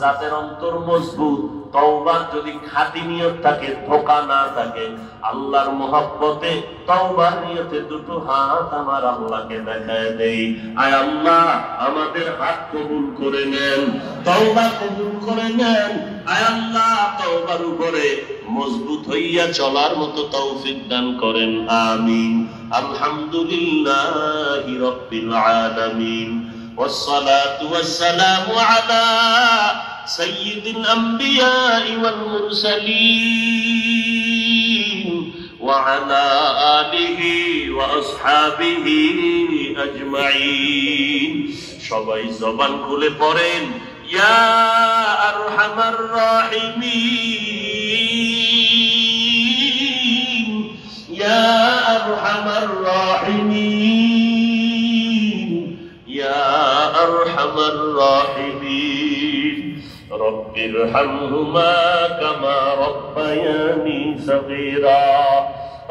জাতের অন্তর মজবুত, তওবার যদি খাঁটি নিয়ত থাকে, ধোঁকা না থাকে, আল্লাহর মহব্বতে তওবার নিয়তে দুটো হাত আমার আল্লাহকে দেখায় দেই। আয় আল্লাহ, আমাদের হাত কবুল করে নেন, তওবা কবুল করে নেন। আয় আল্লাহ, তওবার উপরে মজবুত হইয়া চলার মতো তৌফিক দান করেন, আমিন। আলহামদুলিল্লাহি রাব্বিল আলামিন, والصلاة والسلام على سيد الأنبياء والمرسلين وعلى آله وأصحابه أجمعين. সবাই জবান খুলে পড়েন, ইয়া আরহামার রাহিমিন, ইয়া আরহামার রাহিমিন, ইয়া আরহামার রাহিমিন। রব্বিরহামহুমা কামা রব্বায়ানি সগীরা,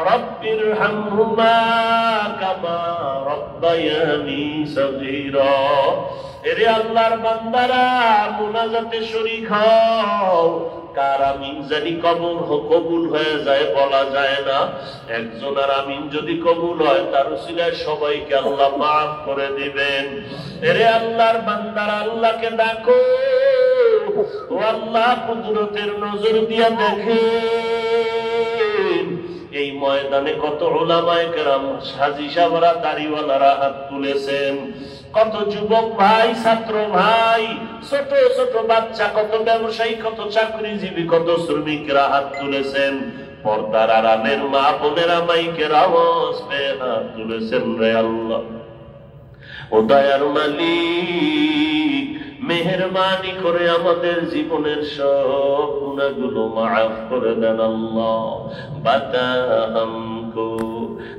রব্বিরহামহুমা কামা রব্বায়ানি সগীরা। এরে আল্লাহর বান্দারা, মুনাজাতে শরীক হও। কার আমিন জানি কবুল হয়ে যায় বলা যায় না। একজনের আমিন যদি কবুল হয়, তার উসিলায় সবাইকে আল্লাহ মাফ করে দিবেন। এরে আল্লাহর বান্দারা, আল্লাহকে ডাকো। ও আল্লাহ, কুদরতের নজর দিয়া দেখেন, এই ময়দানে কত উলামায়ে কেরাম, হাজী সাহেবরা, দাড়িওয়ালারা হাত তুলেছেন, কত যুবক ভাই, ছাত্র ভাই, ছোট ছোট বাচ্চা, কত ব্যবসায়ী, কত চাকরিজীবী, কত শ্রমিকরা হাত তুলেছেন। পর্দার আড়ালের মা বোনেরা মাইকের আওয়াজ পেয়ে হাত তুলেছেন। রে আল্লাহ, ও দয়ার মালিক, মেহেরবানি করে আমাদের জীবনের সব গুনাহগুলো মাফ করে দেন আল্লাহ। বাতা হামকো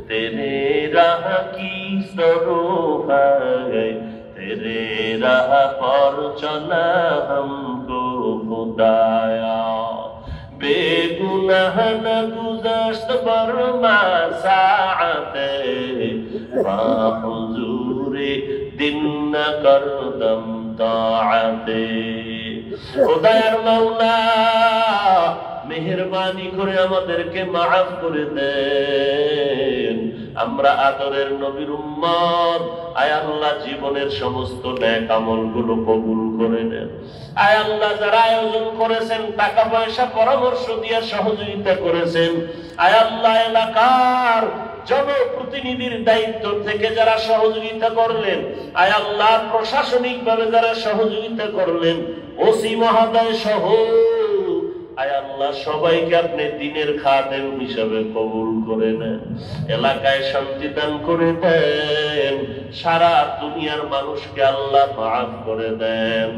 তেরে রাহ কি সরোহ है, तेरे राह पर चला हमको खुदाया। बेगुनाह न गुज़श्त बरमा साअते, हुजूरे दिन न करदम তাআতে। ও দয়ার মাওলা, মেহেরবানি করে আমাদেরকে মাফ করে দেন। আমরা আদরের নবীর উম্মত। আয় আল্লাহ, জীবনের সমস্ত নেক আমলগুলো কবুল করে নেন। আয় আল্লাহ, যারা আয়োজন করেছেন, টাকা পয়সা পরামর্শ দিয়ে সহযোগিতা করেছেন, আয় আল্লাহ, এলাকার জনপ্রতিনিধির দায়িত্ব থেকে যারা সহযোগিতা করলেন, আয় আল্লাহ, প্রশাসনিক ভাবে যারা সহযোগিতা করলেন, ওসি মহোদয় সহ, আয় আল্লাহ, সবাইকে আপনি দ্বীনের খাদেম হিসাবে কবুল করে নেন। এলাকায় শান্তি দান করে দেন। সারা দুনিয়ার মানুষকে আল্লাহ মাফ করে দেন।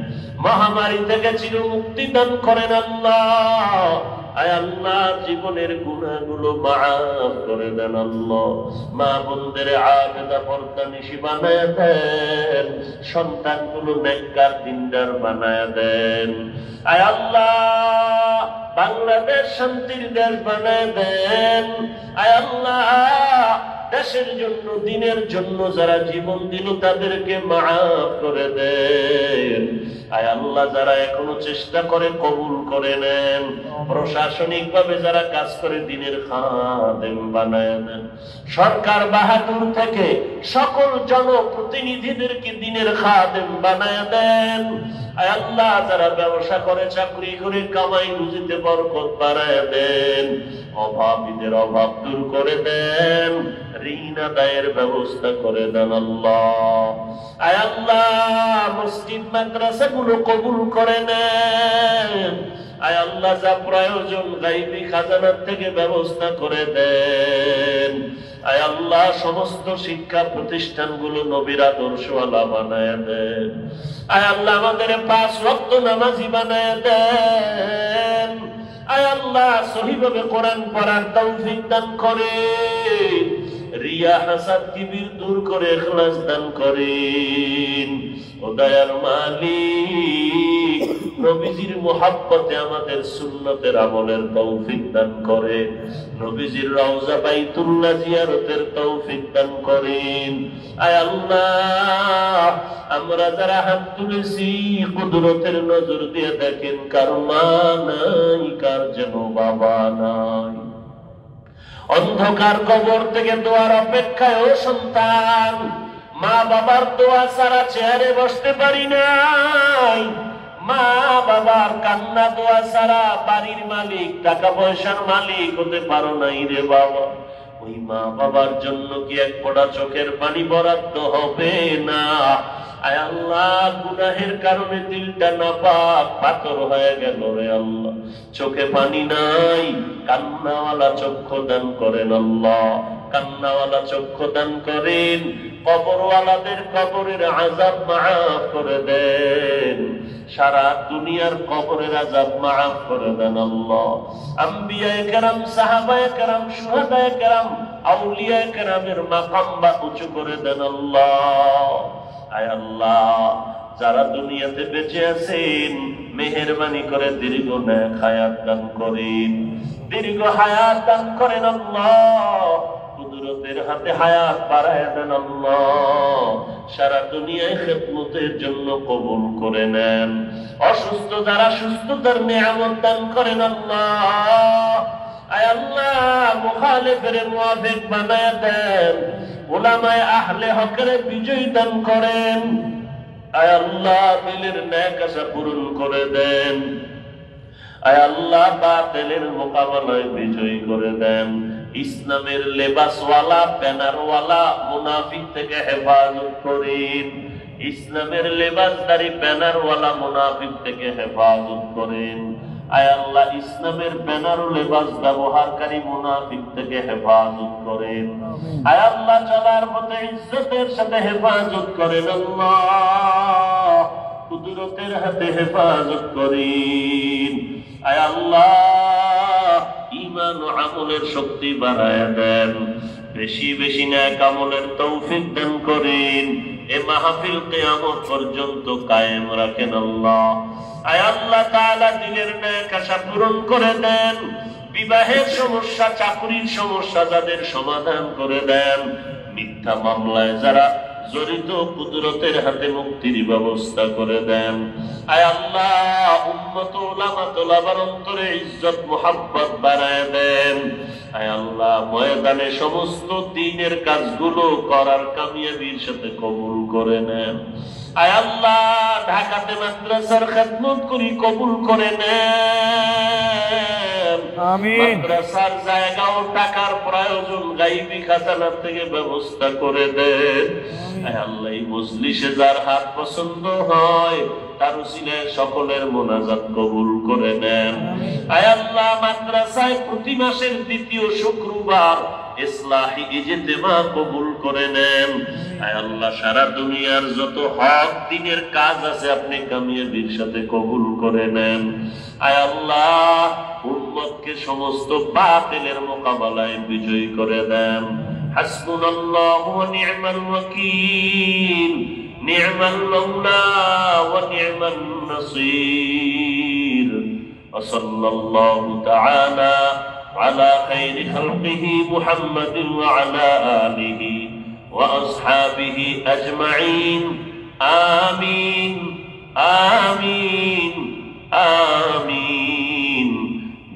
মহামারী থেকে চিরমুক্তি দান করেন আল্লাহ। আয় আল্লাহ, জীবনের গুনাহগুলো মাফ করে দেন আল্লাহ। মা বোনদের আবেদা পর্দা নিশি বানায় দেন। সন্তানগুলো নেককার দিনদার বানায় দেন। আয় আল্লাহ, বাংলাদেশ শান্তির দেশ বানায় দেন। আয় আল্লাহ, দেশের জন্য, দিনের জন্য যারা জীবন দিল তাদেরকে মাফ করে দেন। আয় আল্লাহ, যারা এখনো চেষ্টা করে কবুল করে নেন। প্রশাসনিক ভাবে যারা কাজ করে দিনের খাদেম বানায় নেন। সরকার বাহাদুর থেকে সকল জনপ্রতিনিধিদেরকে দিনের খাদেম বানায় দেন। আয় আল্লাহ, যারা ব্যবসা করে, চাকরি করে, কামাই রুজিতে বরকত বাড়ায় দেন। অভাবীদের অভাব দূর করে দেন। ঋণ আদায়ের ব্যবস্থা করে দেন আল্লাহ। আয় আল্লাহ, মসজিদ মাদ্রাসা গুলো কবুল করে নেন। আয় আল্লাহ, যা প্রয়োজন গায়বী খাজানার থেকে ব্যবস্থা করে দেন। আয় আল্লাহ, সমস্ত শিক্ষা প্রতিষ্ঠানগুলো নবীর আদর্শওয়ালা বানায় দেন। আয় আল্লাহ, আমাদের 5 ওয়াক্ত নামাজি বানায় দেন। আয় আল্লাহ, সহিভাবে কোরআন পড়ার তৌফিক দান করে। রিয়া হাসাদ কিবির দূর করে ইখলাস দান করেন। ও দয়ার মালিক, নবীজির মুহাব্বতে আমাদের সুন্নতের আমলের তৌফিক দান করেন। নবীজির রওজা বাইতুল্লাহ জিয়ারতের তৌফিক দান করেন। আয় আল্লাহ, আমরা যারা হাত তুলেছি, কুদরতের নজর দিয়ে দেখেন, কার মা নাই, কার যেন বাবা নাই। অন্ধকার কবর থেকে দোয়ার অপেক্ষায় ও সন্তান, মা বাবার দোয়া ছাড়া চেয়ারে বসতে পারি নাই। মা বাবার কান্না দোয়া ছাড়া বাড়ির মালিক, টাকা পয়সার মালিক হতে পারো নাই রে বাবা। ওই মা বাবার জন্য কি এক ফোঁটা চোখের পানি বরাদ্দ হবে না? আয় আল্লাহ, গুনাহের কারণে দিলটা নাপাক পাথর হয়ে গেল রে আল্লাহ। চোখে পানি নাই, কান্নাওয়ালা চক্ষু দান করেন আল্লাহ। কান্নাওয়ালা চক্ষু দান করেন। কবরওয়ালাদের কবরের আযাব মাফ করে দেন। সারা দুনিয়ার কবরের আযাব মাফ করে দেন আল্লাহ। আম্বিয়ায়ে কেরাম, সাহাবায়ে কেরাম, শুহাদায়ে কেরাম, আউলিয়ায়ে কেরামের মাকাম বা উঁচু করে দেন আল্লাহ। আয় আল্লাহ, যারা দুনিয়াতে বেঁচে আছেন, মেহেরবানি করে দীর্ঘ নেক হায়াত দান করেন। দীর্ঘ হায়াত দান করেন আল্লাহ। কুদরতের হাতে হায়াত বাড়ায় দেন আল্লাহ। সারা দুনিয়ায় খেদমতের জন্য কবুল করে নেন। অসুস্থ যারা সুস্থতার নিয়ামত দান করেন আল্লাহ। আয় আল্লাহ, মুখালিফের মুওয়াফিক বানায় দেন। উলামায়ে আহলে হকের বিজয় দান করেন। আয় আল্লাহ, দিলের নেক আশা পূরণ করে দেন। আয় আল্লাহ, বাতিলের মোকাবেলায় বিজয়ী করে দেন। ইসলামের লেবাসওয়ালা, ব্যানারওয়ালা মুনাফিক থেকে হেফাজত করেন। ইসলামের লেবাসদারি, ব্যানারওয়ালা মুনাফিক থেকে হেফাজত করেন। আয় আল্লাহ, ইসলামের ব্যানার ও লেবাস ব্যবহারকারী মুনাফিক থেকে হেফাজত করেন। আয় আল্লাহ, চলার পথে ইজ্জতের সাথে হেফাজত করেন আল্লাহ। কুদরতের হাতে হেফাজত করেন। আয় আল্লাহ, ঈমান ও আমলের শক্তি বাড়ায় দেন। বেশি বেশি নেক আমলের তৌফিক দান করেন। এ মাহফিল কিয়ামত পর্যন্ত কায়েম রাখেন আল্লাহ। আয় আল্লাহ তাআলা, দিনের নেক আশা পূরণ করে দেন। বিবাহের সমস্যা, চাকরির সমস্যা যাদের সমাধান করে দেন। মিথ্যা মামলায় যারা জড়িত কুদরতের হাতে মুক্তির ব্যবস্থা করে দেন। আয় আল্লাহ, উম্মত উলামা তোলাবার অন্তরে ইজ্জত মুহাব্বত বাড়ায় দেন। আয় আল্লাহ, ময়দানে সমস্ত দ্বীনের কাজগুলো করার কামিয়াবির সাথে কবুল করে নেন। আয় আল্লাহ, ঢাকাতে মাদ্রাসার খেদমত করি, কবুল করে নেন। আমিন। মাদ্রাসার জায়গা ও টাকার প্রয়োজন গায়বী খাজানা থেকে ব্যবস্থা করে দেন। আয় আল্লাহ, এই মজলিসে যার হাত পছন্দ হয় তার উসিলায় সকলের মোনাজাত কবুল করে নেন। আয় আল্লাহ, মাদ্রাসায় প্রতি মাসের দ্বিতীয় শুক্রবার ইসলাহি ইজতেমা কবুল করে নেন। আয় আল্লাহ, সারা দুনিয়ার যত হক দ্বীনের কাজ আছে আপনি কামিয়াবির সাথে কবুল করে নেন। আয় আল্লাহ, উম্মতকে সমস্ত বাতিলের মোকাবেলায় বিজয়ী করে দেন। হাসবুনাল্লাহু ওয়া নি'মাল ওয়াকিল, নি'মাল মাওলা ওয়া নি'মান নাসির। ওয়া সাল্লাল্লাহু তাআলা على خير خلقه محمد وعلى آله وأصحابه أجمعين. آمين آمين آمين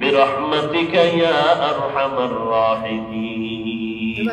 برحمتك يا أرحم الراحمين.